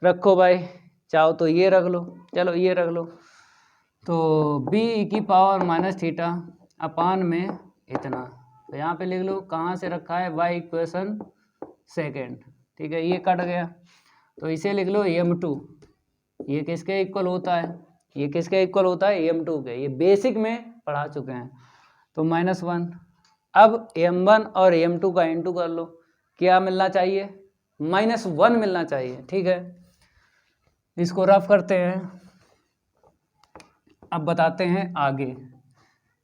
रखो भाई, चाहो तो ये रख लो, चलो ये रख लो। तो b की पावर माइनस थीटा अपान में इतना, तो यहाँ पे लिख लो कहाँ से रखा है, y इक्वेशन सेकेंड। ठीक है, ये कट गया, तो इसे लिख लो m2, ये किसके इक्वल होता है, ये किसके इक्वल होता है, m2 के, ये बेसिक में पढ़ा चुके हैं। तो -1, अब m1 और m2 का इंटू कर लो, क्या मिलना चाहिए, -1 मिलना चाहिए। ठीक है, इसको रफ करते हैं, अब बताते हैं आगे,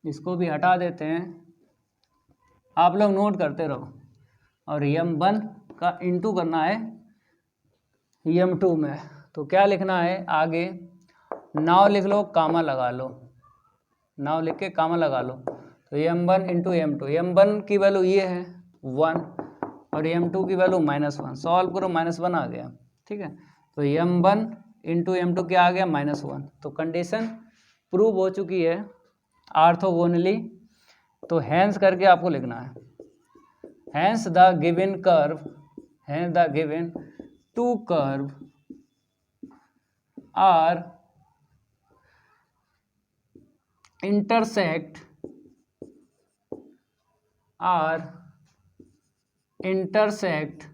इसको भी हटा देते हैं, आप लोग नोट करते रहो। और m1 का इंटू करना है m2 में, तो क्या लिखना है आगे, नाव लिख लो, कामा लगा लो, नाव लिख के कामा लगा लो। तो m1 इंटू m2, m1 की वैल्यू ये है 1 और m2 की वैल्यू -1, सॉल्व करो, -1 आ गया। ठीक है, तो m1 इंटू m2 क्या आ गया, -1। तो कंडीशन प्रूव हो चुकी है ऑर्थोगोनली, तो हैंस करके आपको लिखना है, hence the given curve, hence the given two curve are intersect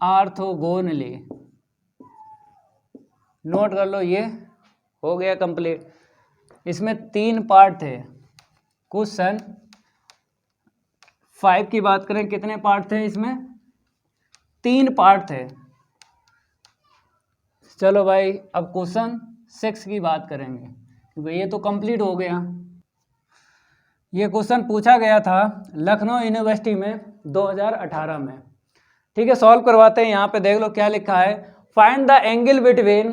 orthogonally. Note कर लो, ये हो गया कंप्लीट। इसमें 3 पार्ट थे। क्वेश्चन 5 की बात करें, कितने पार्ट थे इसमें, 3 पार्ट थे। चलो भाई अब क्वेश्चन 6 की बात करेंगे क्योंकि ये तो कंप्लीट हो गया। ये क्वेश्चन पूछा गया था लखनऊ यूनिवर्सिटी में 2018 में। ठीक है, सॉल्व करवाते हैं। यहाँ पे देख लो क्या लिखा है, find the angle between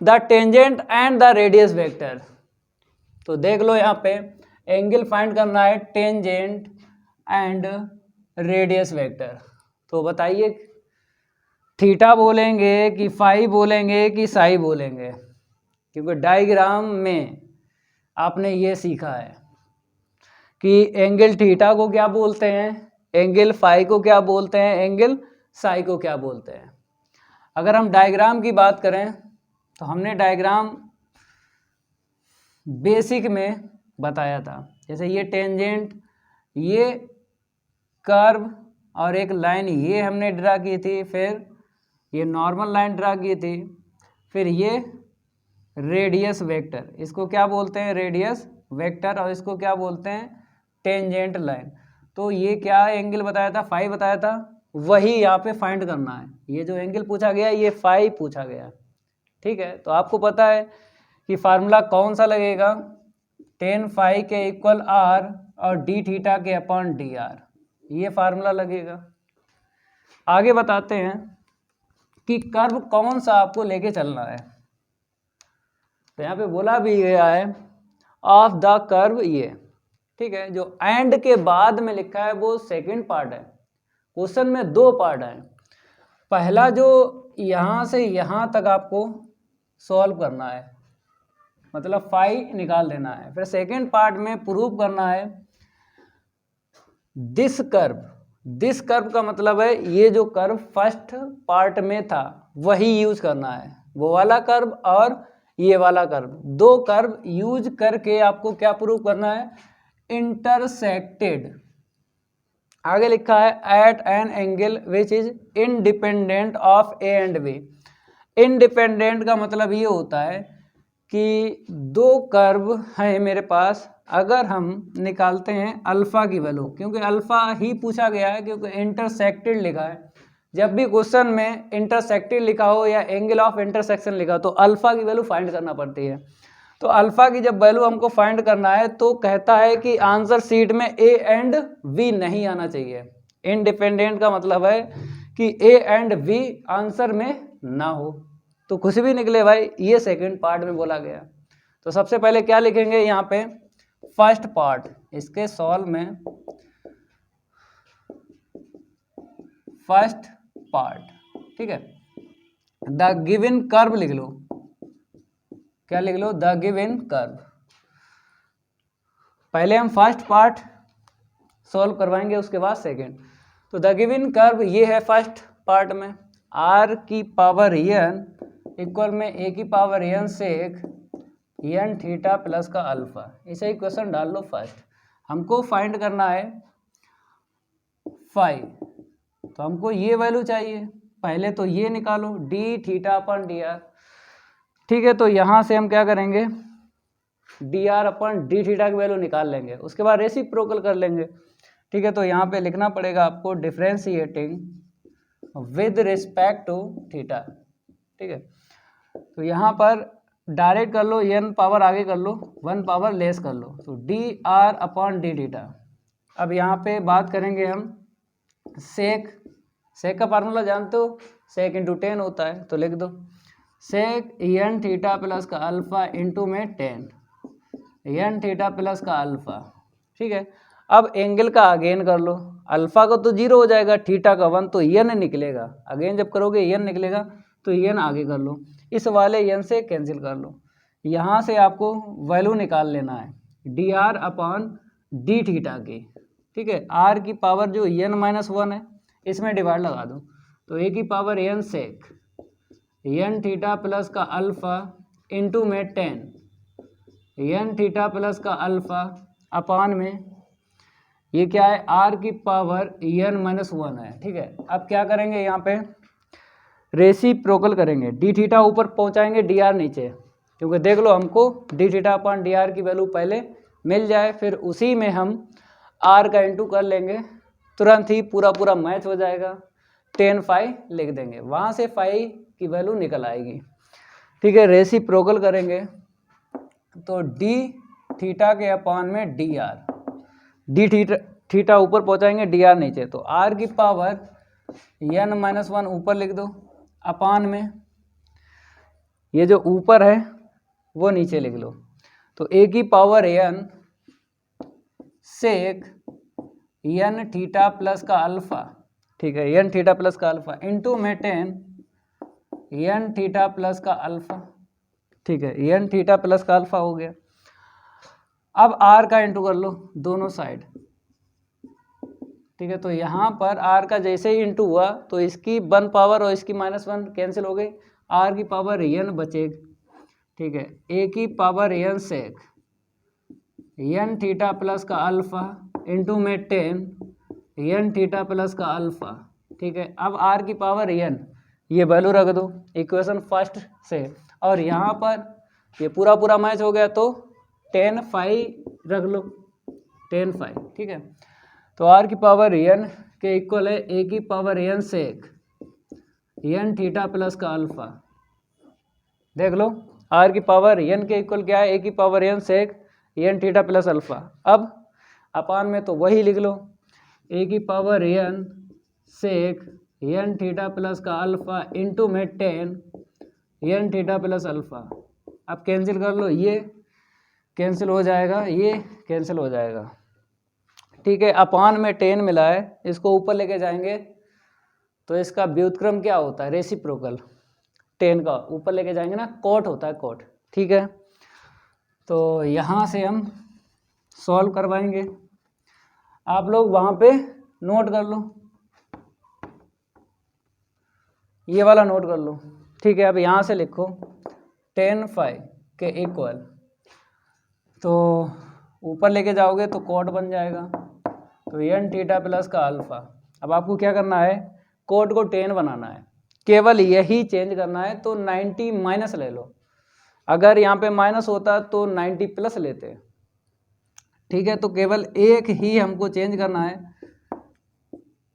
the tangent and the radius vector. तो देख लो यहाँ पे एंगल फाइंड करना है टेंजेंट एंड रेडियस वेक्टर। तो बताइए थीटा बोलेंगे कि फाई बोलेंगे कि साई बोलेंगे, क्योंकि डायग्राम में आपने ये सीखा है कि एंगल थीटा को क्या बोलते हैं, एंगल फाई को क्या बोलते हैं, एंगल साई को क्या बोलते हैं। अगर हम डायग्राम की बात करें तो हमने डायग्राम बेसिक में बताया था, जैसे ये टेंजेंट, ये कर्व और एक लाइन ये हमने ड्रा की थी, फिर ये नॉर्मल लाइन ड्रा की थी, फिर ये रेडियस वेक्टर, इसको क्या बोलते हैं रेडियस वेक्टर, और इसको क्या बोलते हैं टेंजेंट लाइन। तो ये क्या एंगल बताया था, फाई बताया था, वही यहाँ पे फाइंड करना है। ये जो एंगल पूछा गया ये फाई पूछा गया। ठीक है, तो आपको पता है कि फार्मूला कौन सा लगेगा, टेन फाई के इक्वल आर और डी थीटा के अपॉन डी आर, ये फार्मूला लगेगा। आगे बताते हैं कि कर्व कौन सा आपको लेके चलना है। तो यहाँ पे बोला भी गया है ऑफ द कर्व ये। ठीक है, जो एंड के बाद में लिखा है वो सेकंड पार्ट है। क्वेश्चन में दो पार्ट है, पहला जो यहाँ से यहाँ तक आपको सॉल्व करना है, मतलब फाई निकाल देना है, फिर सेकंड पार्ट में प्रूव करना है दिस कर्व। दिस कर्व का मतलब है ये जो कर्व फर्स्ट पार्ट में था वही यूज करना है, वो वाला कर्व और ये वाला कर्व, दो कर्व यूज करके आपको क्या प्रूव करना है, इंटरसेक्टेड। आगे लिखा है at an angle which is independent of a and b. Independent का मतलब ये होता है कि दो कर्व हैं मेरे पास, अगर हम निकालते हैं अल्फा की वैल्यू, क्योंकि अल्फा ही पूछा गया है क्योंकि इंटरसेक्टेड लिखा है। जब भी क्वेश्चन में इंटरसेक्टेड लिखा हो या एंगल ऑफ इंटरसेक्शन लिखा हो तो अल्फा की वैल्यू फाइंड करना पड़ती है। तो अल्फा की जब वैल्यू हमको फाइंड करना है तो कहता है कि आंसर शीट में ए एंड बी नहीं आना चाहिए। इंडिपेंडेंट का मतलब है कि ए एंड बी आंसर में ना हो, तो कुछ भी निकले भाई, ये सेकंड पार्ट में बोला गया। तो सबसे पहले क्या लिखेंगे यहाँ पे, फर्स्ट पार्ट, इसके सॉल्व में फर्स्ट पार्ट। ठीक है, द गिवन कर्व लिख लो, क्या लिख लो, द गिवन कर्व। पहले हम फर्स्ट पार्ट सॉल्व करवाएंगे उसके बाद सेकंड। तो द गिवन कर्व ये है फर्स्ट पार्ट में, आर की पावर एन इक्वल में ए की पावर एन सेक एन थीटा प्लस का अल्फा। इसे इक्वेशन डाल लो फर्स्ट। हमको फाइंड करना है फाई, तो हमको ये वैल्यू चाहिए, पहले तो ये निकालो डी थीटा अपन डी आर। ठीक है, तो यहाँ से हम क्या करेंगे, डी आर अपन डी थीटा की वैल्यू निकाल लेंगे, उसके बाद रेसिप्रोकल कर लेंगे। ठीक है, तो यहाँ पे लिखना पड़ेगा आपको differentiating with respect to theta. ठीक है, तो यहाँ पर डायरेक्ट कर लो, एन पावर आगे कर लो, वन पावर लेस कर लो, तो D R upon d theta. अब यहाँ पे बात करेंगे हम सेक, सेक का फार्मूला जानते हो, सेक इंटू 10 होता है, तो लिख दो सेक एन थीटा प्लस का अल्फा इंटू में 10 एन थीटा प्लस का अल्फा। ठीक है, अब एंगल का अगेन कर लो, अल्फा का तो 0 हो जाएगा, थीटा का 1, तो एन निकलेगा, अगेन जब करोगे एन निकलेगा, तो एन आगे कर लो, इस वाले एन से कैंसिल कर लो। यहाँ से आपको वैल्यू निकाल लेना है D R upon d theta की। ठीक है, आर की पावर जो एन माइनस 1 है इसमें डिवाइड लगा दो, तो ए की पावर एन सेक एन थीटा प्लस का अल्फा इंटू में 10 एन थीटा प्लस का अल्फा अपॉन में ये क्या है, आर की पावर एन माइनस 1 है। ठीक है, अब क्या करेंगे, यहाँ पे रेसिप्रोकल करेंगे, डी थीटा ऊपर पहुँचाएंगे, डी आर नीचे, क्योंकि देख लो हमको D theta upon d are की वैल्यू पहले मिल जाए, फिर उसी में हम आर का इंटू कर लेंगे, तुरंत ही पूरा मैच हो जाएगा, 10 फाई लिख देंगे, वहाँ से फाई की वैल्यू निकल आएगी। ठीक है, रेसिप्रोकल करेंगे तो डी थीटा के अपान में डी आर, डी थीटा ऊपर पहुंचाएंगे, डी आर नीचे, तो आर की पावर n-1 ऊपर लिख दो अपान में ये जो ऊपर है वो नीचे लिख लो, तो ए की पावर n सेक n थीटा प्लस का अल्फा, ठीक है, n थीटा प्लस का अल्फा इंटू में 10 n थीटा प्लस का अल्फा, ठीक है, n थीटा प्लस का अल्फा हो गया। अब r का इंटू कर लो दोनों साइड, ठीक है, तो यहाँ पर r का जैसे ही इंटू हुआ तो इसकी 1 पावर और इसकी -1 कैंसिल हो गई, r की पावर n बचेगी, ठीक है, a की पावर n सेक n थीटा प्लस का अल्फा इंटू में 10 n थीटा प्लस का अल्फा, ठीक है। अब r की पावर n ये वैल्यू रख दो इक्वेशन फर्स्ट से, और यहाँ पर ये पूरा पूरा मैच हो गया तो 10 फाई रख लो, 10 फाई, ठीक है, तो r की पावर n के इक्वल है a की पावर n सेक n थीटा प्लस का अल्फा, देख लो r की पावर n के इक्वल क्या है, a की पावर n सेक n थीटा प्लस अल्फा। अब अपान में तो वही लिख लो, a की पावर n सेक n थीटा प्लस का अल्फा इंटू में 10 n थीटा प्लस अल्फा। अब कैंसिल कर लो, ये कैंसिल हो जाएगा, ये कैंसिल हो जाएगा, ठीक है। अपान में 10 मिला है, इसको ऊपर लेके जाएंगे तो इसका व्युत्क्रम क्या होता है, रेसिप्रोकल, 10 का ऊपर लेके जाएंगे ना, कोट होता है, कोट, ठीक है। तो यहाँ से हम सॉल्व करवाएंगे, आप लोग वहाँ पे नोट कर लो, ये वाला नोट कर लो, ठीक है। अब यहाँ से लिखो 10 फाई के इक्वल, तो ऊपर लेके जाओगे तो कोट बन जाएगा, तो n थीटा प्लस का अल्फा। अब आपको क्या करना है, कोट को 10 बनाना है, केवल यही चेंज करना है, तो 90 माइनस ले लो, अगर यहाँ पे माइनस होता तो 90 प्लस लेते, ठीक है। तो केवल एक ही हमको चेंज करना है,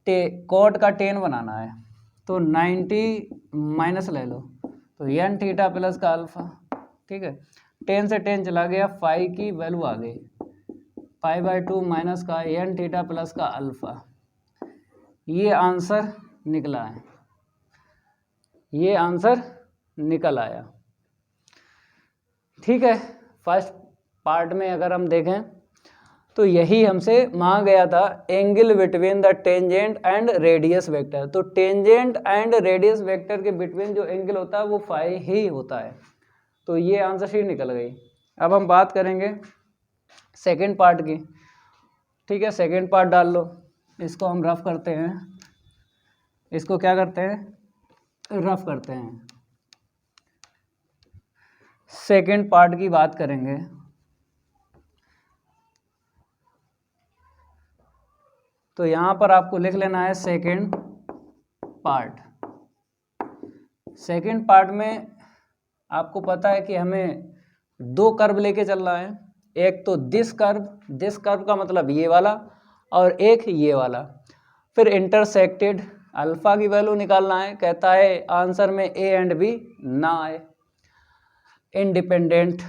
कोट का 10 बनाना है, तो 90 माइनस ले लो, तो n थीटा प्लस का अल्फा, ठीक है, 10 से 10 चला गया, 5 की वैल्यू आ गई, 5/2 माइनस का n थीटा प्लस का अल्फा, ये आंसर निकला है, ये आंसर निकल आया, ठीक है। फर्स्ट पार्ट में अगर हम देखें तो यही हमसे मांगा गया था, angle between the tangent and radius vector, तो टेंजेंट एंड रेडियस वेक्टर के बिटवीन जो एंगल होता है वो फाई ही होता है, तो ये आंसर शीट निकल गई। अब हम बात करेंगे सेकंड पार्ट की, ठीक है, सेकंड पार्ट डाल लो, इसको हम रफ करते हैं, इसको क्या करते हैं, रफ करते हैं। सेकंड पार्ट की बात करेंगे, तो यहाँ पर आपको लिख लेना है सेकंड पार्ट। सेकंड पार्ट में आपको पता है कि हमें 2 कर्व लेके चलना है, एक तो दिस कर्व का मतलब ये वाला, और एक ये वाला, फिर इंटरसेक्टेड अल्फा की वैल्यू निकालना है, कहता है आंसर में ए एंड बी ना आए, इंडिपेंडेंट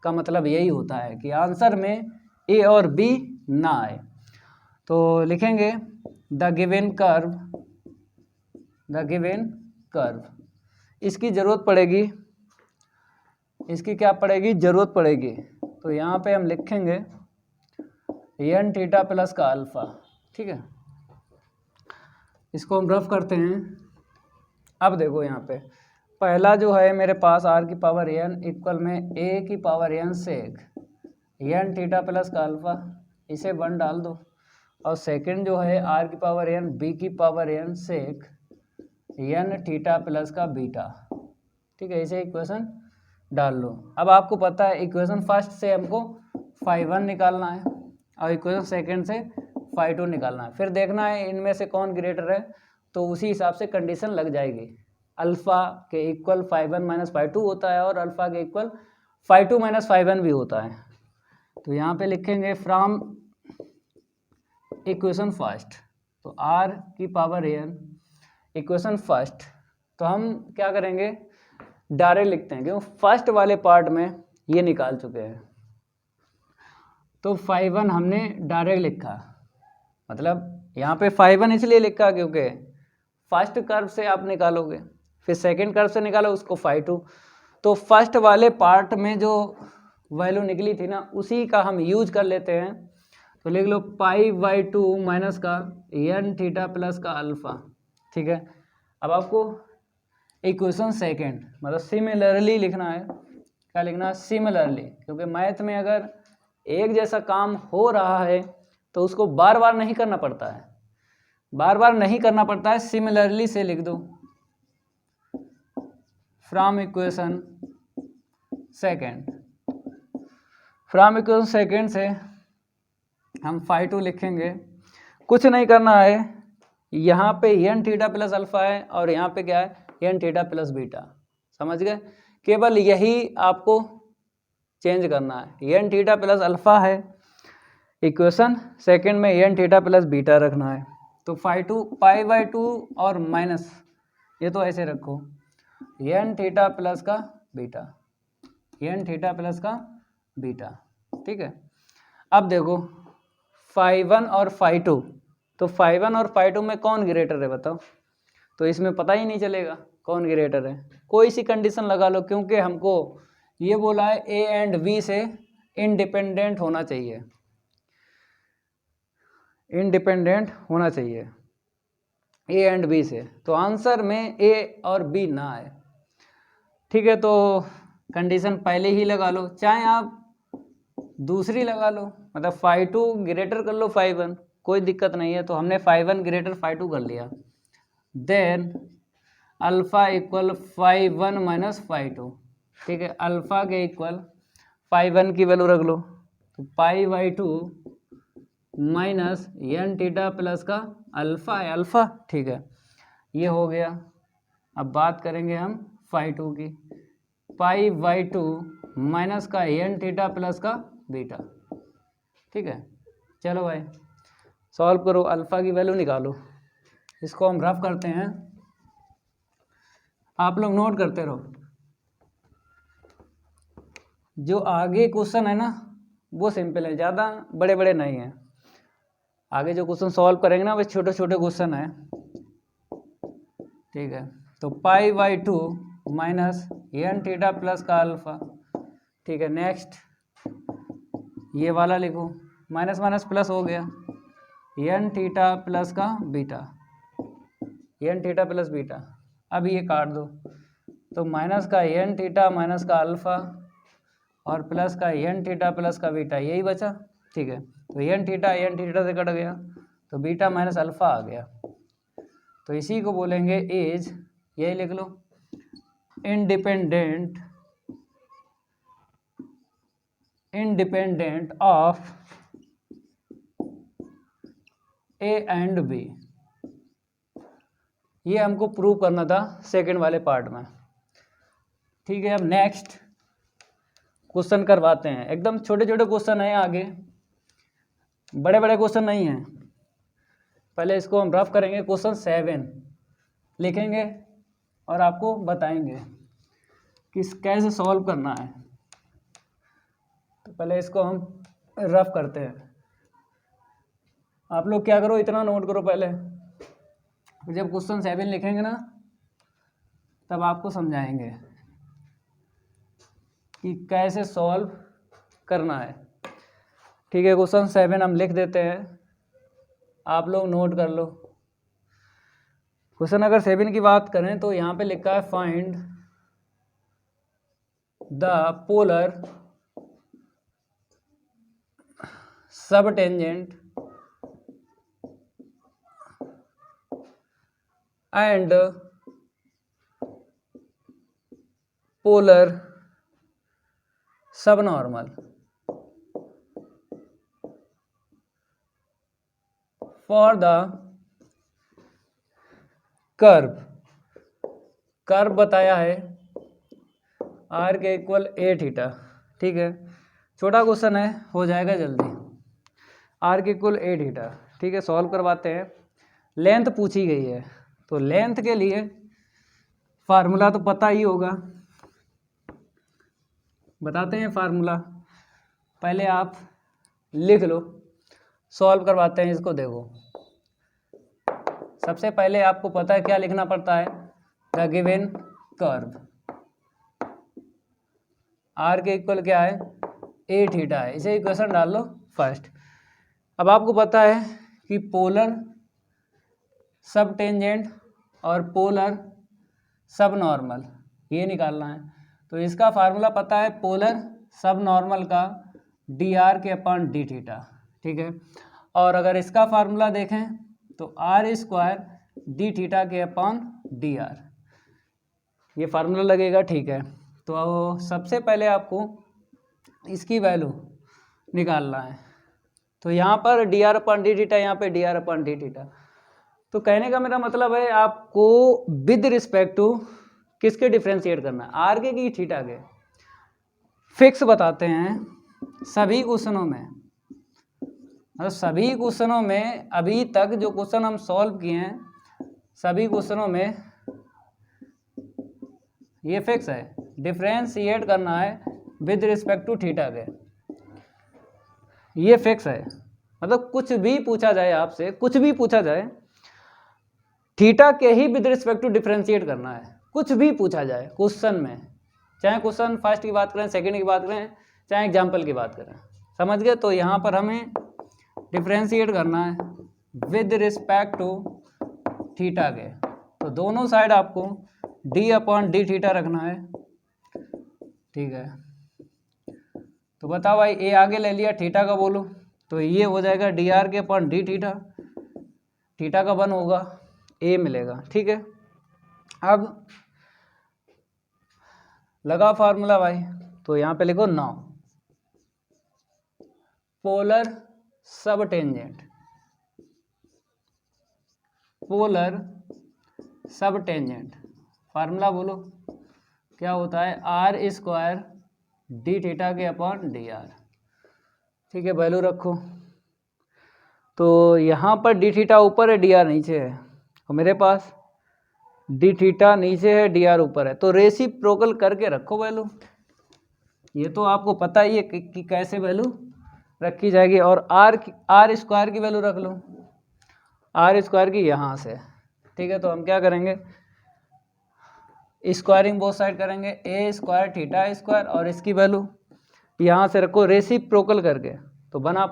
का मतलब यही होता है कि आंसर में ए और बी ना आए, तो लिखेंगे द गिवन कर्व, इसकी ज़रूरत पड़ेगी, इसकी क्या पड़ेगी, ज़रूरत पड़ेगी, तो यहाँ पे हम लिखेंगे n थीटा प्लस का अल्फा, ठीक है, इसको हम रफ करते हैं। अब देखो यहाँ पे पहला जो है मेरे पास r की पावर n इक्वल में a की पावर n सेक n थीटा प्लस का अल्फा, इसे 1 डाल दो, और सेकंड जो है r की पावर n b की पावर n सेक n थीटा प्लस का बीटा, ठीक है, इसे इक्वेशन डाल लो। अब आपको पता है इक्वेशन फर्स्ट से हमको φ1 निकालना है और इक्वेशन सेकंड से φ2 निकालना है, फिर देखना है इनमें से कौन ग्रेटर है, तो उसी हिसाब से कंडीशन लग जाएगी। अल्फ़ा के इक्वल φ1 माइनस φ2 होता है और अल्फ़ा के इक्वल φ2 माइनस φ1 भी होता है, तो यहाँ पे लिखेंगे फ्रॉम इक्वेशन फर्स्ट, तो r की पावर n इक्वेशन फर्स्ट, तो हम क्या करेंगे, डायरेक्ट लिखते हैं, क्यों फर्स्ट वाले पार्ट में ये निकाल चुके हैं। तो φ1 हमने डायरेक्ट लिखा, मतलब यहाँ पे φ1 इसलिए लिखा क्योंकि फर्स्ट कर्व से आप निकालोगे, फिर सेकंड कर्व से निकालो उसको φ2, तो फर्स्ट वाले पार्ट में जो वैल्यू निकली थी ना उसी का हम यूज कर लेते हैं। तो लिख लो π/2 माइनस का n θ प्लस का अल्फा। ठीक है, अब आपको इक्वेशन सेकंड मतलब सिमिलरली लिखना है। क्या लिखना है? सिमिलरली, क्योंकि मैथ में अगर एक जैसा काम हो रहा है तो उसको बार बार नहीं करना पड़ता है, बार बार नहीं करना पड़ता है, सिमिलरली से लिख दो। From equation second, from equation second से हम φ2 लिखेंगे। कुछ नहीं करना है, यहाँ पे n θ प्लस अल्फा है और यहाँ पे क्या है n θ प्लस बीटा। समझ गए? केवल यही आपको चेंज करना है, n θ प्लस अल्फा है, इक्वेशन सेकंड में n θ प्लस बीटा रखना है। तो φ2 π/2 और माइनस ये तो ऐसे रखो n θ प्लस का बीटा, n θ प्लस का बीटा। ठीक है, अब देखो φ1 और φ2, तो φ1 और φ2 में कौन ग्रेटर है बताओ? तो इसमें पता ही नहीं चलेगा कौन ग्रेटर है। कोई सी कंडीशन लगा लो, क्योंकि हमको ये बोला है ए एंड बी से इंडिपेंडेंट होना चाहिए, इंडिपेंडेंट होना चाहिए ए एंड बी से, तो आंसर में ए और बी ना आए। ठीक है, तो कंडीशन पहले ही लगा लो, चाहे आप दूसरी लगा लो, मतलब φ2 ग्रेटर कर लो φ1, कोई दिक्कत नहीं है। तो हमने φ1 ग्रेटर φ2 कर लिया, देन अल्फा इक्वल φ1 माइनस φ2। ठीक है, अल्फा के इक्वल φ1 की वैल्यू रख लो, तो π/2 माइनस n θ प्लस का अल्फा है, अल्फा। ठीक है, ये हो गया। अब बात करेंगे हम φ2 की, π/2 माइनस का n θ प्लस का बीटा। ठीक है, चलो भाई सॉल्व करो, अल्फा की वैल्यू निकालो। इसको हम रफ करते हैं, आप लोग नोट करते रहो। जो आगे क्वेश्चन है ना वो सिंपल है, ज़्यादा बड़े बड़े नहीं हैं। आगे जो क्वेश्चन सॉल्व करेंगे ना वो छोटे छोटे क्वेश्चन है। ठीक है, तो π/2 माइनस n θ प्लस का अल्फा। ठीक है, नेक्स्ट ये वाला लिखो, माइनस माइनस प्लस हो गया, n θ प्लस का बीटा, n θ प्लस बीटा। अब ये काट दो, तो माइनस का n θ माइनस का अल्फा और प्लस का n θ प्लस का बीटा, यही बचा। ठीक है, तो n θ से कट गया, तो बीटा माइनस अल्फा आ गया। तो इसी को बोलेंगे इज, यही लिख लो, independent of a and b. ये हमको प्रूव करना था सेकंड वाले पार्ट में। ठीक है, अब नेक्स्ट क्वेश्चन करवाते हैं। एकदम छोटे छोटे क्वेश्चन है, आगे बड़े बड़े क्वेश्चन नहीं हैं। पहले इसको हम रफ करेंगे, क्वेश्चन 7 लिखेंगे और आपको बताएंगे कि कैसे सॉल्व करना है। तो पहले इसको हम रफ करते हैं। आप लोग क्या करो, इतना नोट करो पहले, जब क्वेश्चन 7 लिखेंगे ना तब आपको समझाएंगे कि कैसे सॉल्व करना है। ठीक है, क्वेश्चन 7 हम लिख देते हैं, आप लोग नोट कर लो। क्वेश्चन अगर 7 की बात करें तो यहाँ पे लिखा है find the polar subtangent and polar subnormal for the curve बताया है आर के इक्वल ए थीटा। ठीक है, छोटा क्वेश्चन है, हो जाएगा जल्दी। आर के इक्वल ए थीटा। ठीक है, सॉल्व करवाते हैं। लेंथ पूछी गई है, तो लेंथ के लिए फार्मूला तो पता ही होगा, बताते हैं फार्मूला, पहले आप लिख लो, सॉल्व करवाते हैं इसको। देखो सबसे पहले आपको पता है क्या लिखना पड़ता है, द गिवन कर्व आर के इक्वल क्या है, ए थीटा है। इसे इक्वेशन डाल लो फर्स्ट। अब आपको पता है कि पोलर सब टेंजेंट और पोलर सब नॉर्मल ये निकालना है। तो इसका फार्मूला पता है पोलर सब नॉर्मल का डी आर के अपॉन डी थीटा, ठीक है। और अगर इसका फार्मूला देखें तो आर स्क्वायर डी थीटा के अपॉन डी आर, ये फार्मूला लगेगा, ठीक है। तो सबसे पहले आपको इसकी वैल्यू निकालना है। तो यहाँ पर D R upon d theta, यहाँ पे D R upon d theta. तो कहने का मेरा मतलब है आपको विद रिस्पेक्ट टू किसके डिफ्रेंशिएट करना है, आर के की थीटा के। फिक्स बताते हैं सभी क्वेश्चनों में, मतलब सभी क्वेश्चनों में अभी तक जो क्वेश्चन हम सॉल्व किए हैं सभी क्वेश्चनों में ये फिक्स है, डिफ्रेंशिएट करना है विद रिस्पेक्ट टू थीटा के, ये फिक्स है। मतलब कुछ भी पूछा जाए आपसे, कुछ भी पूछा जाए, थीटा के ही विद रिस्पेक्ट टू डिफ्रेंशिएट करना है। कुछ भी पूछा जाए क्वेश्चन में, चाहे क्वेश्चन फर्स्ट की बात करें, सेकंड की बात करें, चाहे एग्जाम्पल की बात करें, समझ गए। तो यहाँ पर हमें डिफ्रेंशिएट करना है विद रिस्पेक्ट टू थीटा के। तो दोनों साइड आपको डी अपॉन डी थीटा रखना है, ठीक है। तो बताओ भाई, ए आगे ले लिया, थीटा का बोलो, तो ये हो जाएगा डी आर के अपॉन डी थीटा, थीटा का 1 होगा, ए मिलेगा, ठीक है। अब लगा फार्मूला भाई, तो यहाँ पे लिखो नाउ पोलर सब टेंजेंट, पोलर सब टेंजेंट फार्मूला बोलो क्या होता है, आर स्क्वायर डी थीटा के अपॉन डी आर, ठीक है। वैल्यू रखो। तो यहाँ पर डी थीटा ऊपर है, डी आर नीचे है, और मेरे पास डी थीटा नीचे है, डी आर ऊपर है, तो रेसिप्रोकल करके रखो वैल्यू। ये तो आपको पता ही है कि कैसे वैल्यू रखी जाएगी। और आर स्क्वायर की वैल्यू रख लो, आर स्क्वायर की यहाँ से, ठीक है। तो हम क्या करेंगे, स्क्वायरिंग बोथ साइड करेंगे, ए स्क्वायर थीटा स्क्वायर, और इसकी वैल्यू यहाँ से रखो रेसिप्रोकल करके, तो 1/a,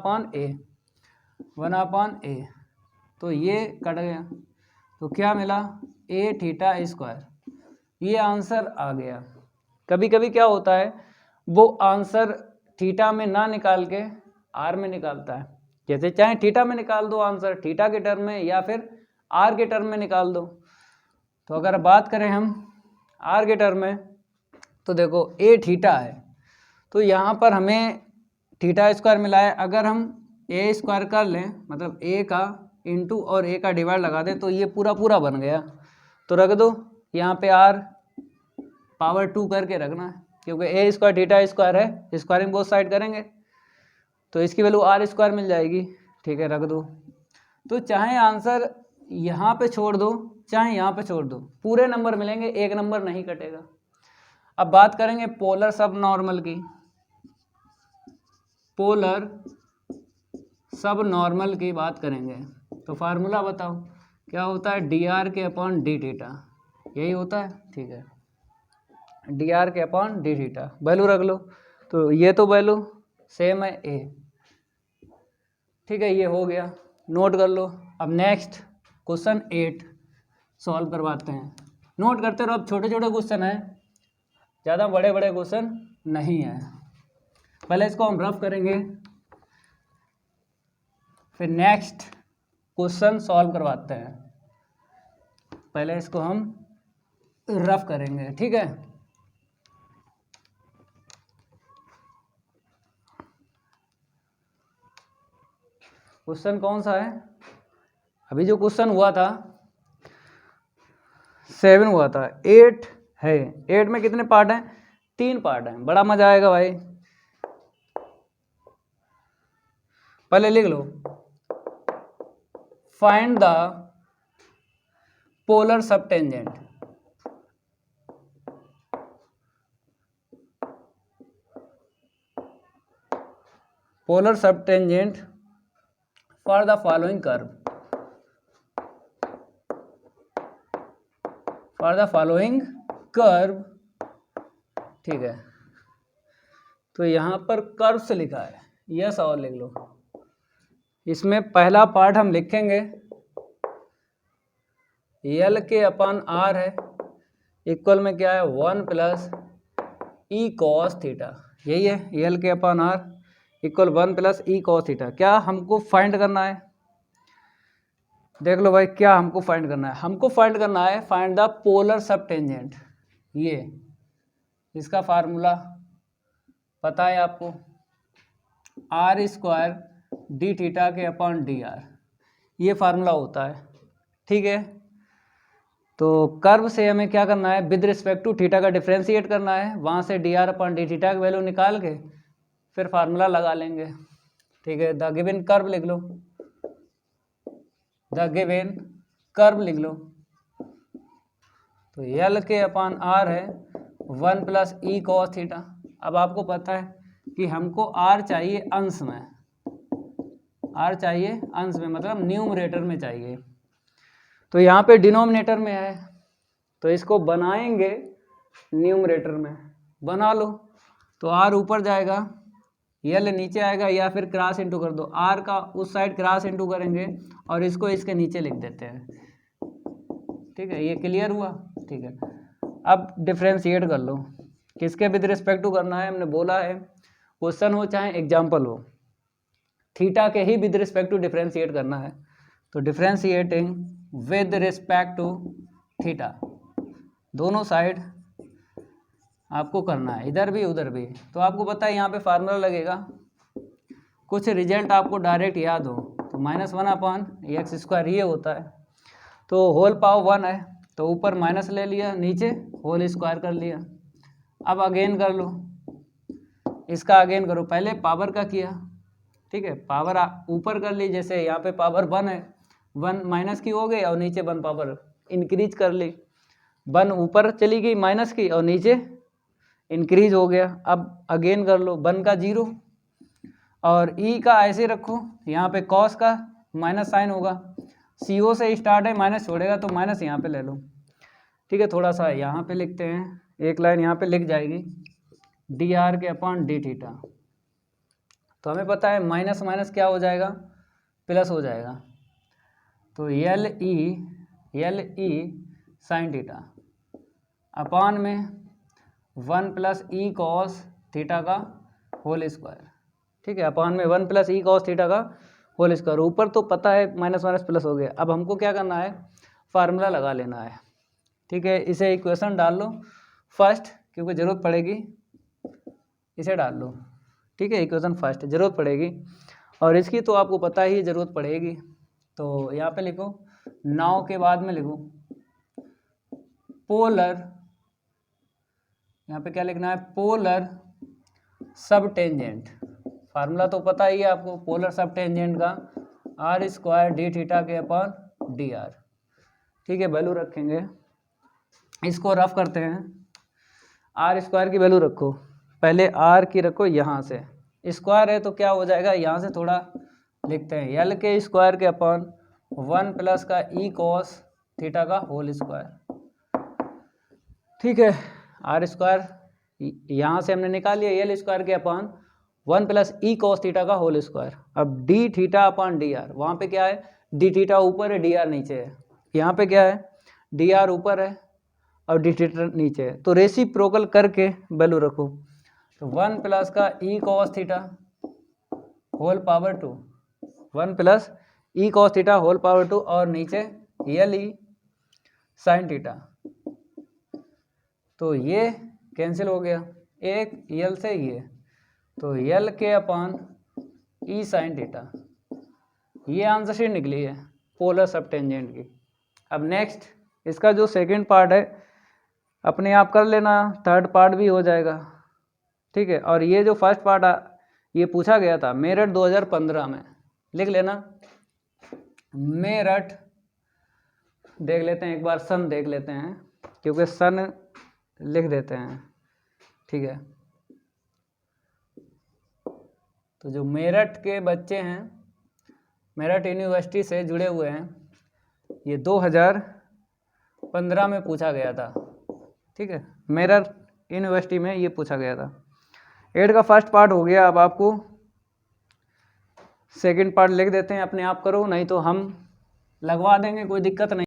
तो ये कट गया, तो क्या मिला, ए थीटा स्क्वायर, ये आंसर आ गया। कभी कभी क्या होता है, वो आंसर थीटा में ना निकाल के आर में निकालता है, जैसे चाहे थीटा में निकाल दो आंसर, थीटा के टर्म में, या फिर आर के टर्म में निकाल दो। तो अगर बात करें हम आर के टर्म में, तो देखो ए थीटा है, तो यहाँ पर हमें थीटा स्क्वायर मिला है। अगर हम ए स्क्वायर कर लें, मतलब ए का इंटू और ए का डिवाइड लगा दें, तो ये पूरा पूरा बन गया। तो रख दो यहाँ पे आर पावर 2 करके रखना है, क्योंकि ए स्क्वायर थीटा स्क्वायर है, स्क्वायरिंग बोथ साइड करेंगे तो इसकी वैल्यू आर स्क्वायर मिल जाएगी, ठीक है, रख दो। तो चाहे आंसर यहाँ पे छोड़ दो, चाहे यहाँ पे छोड़ दो, पूरे नंबर मिलेंगे, एक नंबर नहीं कटेगा। अब बात करेंगे पोलर सब नॉर्मल की, पोलर सब नॉर्मल की बात करेंगे, तो फार्मूला बताओ क्या होता है, डी आर के अपॉन डी थीटा, यही होता है, ठीक है, डी आर के अपॉन डी थीटा, वैल्यू रख लो। तो ये तो वैल्यू सेम है ए, ठीक है, ये हो गया, नोट कर लो। अब नेक्स्ट क्वेश्चन 8 सॉल्व करवाते हैं, नोट करते रहो। अब छोटे छोटे क्वेश्चन हैं, ज़्यादा बड़े बड़े क्वेश्चन नहीं है। पहले इसको हम रफ करेंगे, फिर नेक्स्ट क्वेश्चन सॉल्व करवाते हैं। पहले इसको हम रफ करेंगे, ठीक है। क्वेश्चन कौन सा है, अभी जो क्वेश्चन हुआ था 7 हुआ था, 8 है। 8 में कितने पार्ट हैं, 3 पार्ट हैं, बड़ा मजा आएगा भाई। पहले लिख लो, फाइंड द पोलर सब टेंजेंट, पोलर सब tangent for the following curve, for the following curve, ठीक है। तो यहाँ पर कर्व से लिखा है, यस और लिख लो। इसमें पहला पार्ट हम लिखेंगे यल के अपन आर है, इक्वल में क्या है 1 प्लस ई कॉस थीटा, यही है यल के upon r equal 1 plus e cos theta. क्या हमको फाइंड करना है, देख लो भाई, क्या हमको फाइंड करना है, हमको फाइंड करना है फाइंड द पोलर सब टेंजेंट। ये इसका फार्मूला पता है आपको, आर स्क्वायर डी थीटा के अपॉन डी आर, ये फार्मूला होता है, ठीक है। तो कर्व से हमें क्या करना है, विद रिस्पेक्ट टू थीटा का डिफ्रेंशिएट करना है, वहाँ से D R upon d theta की वैल्यू निकाल के फिर फार्मूला लगा लेंगे, ठीक है। द गिवन कर्व लिख लो, द गिवन कर्व लिख लो। तो यल के अपॉन आर है 1 प्लस ई कॉस थीटा। अब आपको पता है कि हमको आर चाहिए अंश में, आर चाहिए अंश में मतलब न्यूमरेटर में चाहिए, तो यहाँ पे डिनोमिनेटर में है, तो इसको बनाएंगे न्यूमरेटर में, बना लो। तो आर ऊपर जाएगा, यल नीचे आएगा, या फिर क्रॉस इंटू कर दो, आर का उस साइड क्रॉस इंटू करेंगे और इसको इसके नीचे लिख देते हैं, ठीक है। ये क्लियर हुआ, ठीक है। अब डिफ्रेंशिएट कर लो, किसके विद रिस्पेक्ट टू करना है, हमने बोला है क्वेश्चन हो चाहे एग्जाम्पल हो, थीटा के ही विद रिस्पेक्ट टू डिफ्रेंशिएट करना है। तो differentiating with respect to theta, दोनों साइड आपको करना है, इधर भी उधर भी। तो आपको पता है यहाँ पे फार्मूला लगेगा, कुछ रिजल्ट आपको डायरेक्ट याद हो, तो -1 अपॉन एक्स स्क्वायर ये होता है। तो होल पावर 1 है, तो ऊपर माइनस ले लिया, नीचे होल स्क्वायर कर लिया। अब अगेन कर लो, इसका अगेन करो, पहले पावर का किया, ठीक है, पावर ऊपर कर ली, जैसे यहाँ पे पावर 1 है, 1 माइनस की हो गई और नीचे 1 पावर इंक्रीज कर ली, 1 ऊपर चली गई माइनस की और नीचे इंक्रीज हो गया। अब अगेन कर लो, 1 का 0 और ई का ऐसे रखो, यहाँ पे कॉस का माइनस साइन होगा, CO से स्टार्ट है, माइनस छोड़ेगा तो माइनस यहाँ पे ले लो, ठीक है। थोड़ा सा यहाँ पे लिखते हैं, एक लाइन यहाँ पे लिख जाएगी डी आर के अपॉन डी थीटा। तो हमें पता है माइनस माइनस क्या हो जाएगा, प्लस हो जाएगा। तो यल ई साइन थीटा अपॉन में 1 प्लस ई कॉस थीटा का होल स्क्वायर, ठीक है, अपॉन में 1 प्लस ई कॉस थीटा का होल स्क्वायर। ऊपर तो पता है माइनस माइनस प्लस हो गया, अब हमको क्या करना है, फार्मूला लगा लेना है, ठीक है। इसे इक्वेशन डाल लो फर्स्ट, क्योंकि ज़रूरत पड़ेगी, इसे डाल लो, ठीक है, इक्वेशन फर्स्ट ज़रूरत पड़ेगी, और इसकी तो आपको पता ही ज़रूरत पड़ेगी। तो यहाँ पे लिखो, नाउ के बाद में लिखो पोलर, यहाँ पे क्या लिखना है, पोलर सब टेंजेंट। फार्मूला तो पता ही है आपको, पोलर सब टेंजेंट का आर स्क्वायर डी थीटा के अपॉन डी आर, ठीक है। वैल्यू रखेंगे, इसको रफ करते हैं, आर स्क्वायर की वैल्यू रखो, पहले आर की रखो, यहाँ से स्क्वायर है तो क्या हो जाएगा, यहाँ से थोड़ा लिखते हैं, यल के स्क्वायर के अपॉन 1 प्लस का ई कॉस थीटा का होल स्क्वायर, ठीक है। आर स्क्वायर यहाँ से हमने निकाल लिया, यल स्क्वायर के upon 1 plus e cos theta का होल स्क्वायर। अब D theta upon d are, वहाँ पे क्या है, डी थीटा ऊपर है, डी आर नीचे है, यहाँ पे क्या है, डी आर ऊपर है और डी थीटा नीचे है, तो रेसिप्रोकल करके वैल्यू रखो। तो 1 प्लस का e cos theta whole power 2, 1 plus e cos theta whole power 2 और नीचे यल ई साइन थीटा, तो ये कैंसिल हो गया, एक यल से ये, तो यल के अपॉन ई साइन थीटा, ये आंसर शीट निकली है पोलर सब टेंजेंट की। अब नेक्स्ट इसका जो सेकंड पार्ट है अपने आप कर लेना, थर्ड पार्ट भी हो जाएगा, ठीक है। और ये जो फर्स्ट पार्ट ये पूछा गया था मेरठ 2015 में, लिख लेना मेरठ, देख लेते हैं एक बार, सन देख लेते हैं, क्योंकि सन लिख देते हैं, ठीक है। तो जो मेरठ के बच्चे हैं, मेरठ यूनिवर्सिटी से जुड़े हुए हैं, ये 2015 में पूछा गया था। ठीक है, मेरठ यूनिवर्सिटी में ये पूछा गया था। 8 का फर्स्ट पार्ट हो गया। अब आपको सेकंड पार्ट लिख देते हैं, अपने आप करो, नहीं तो हम लगवा देंगे, कोई दिक्कत नहीं।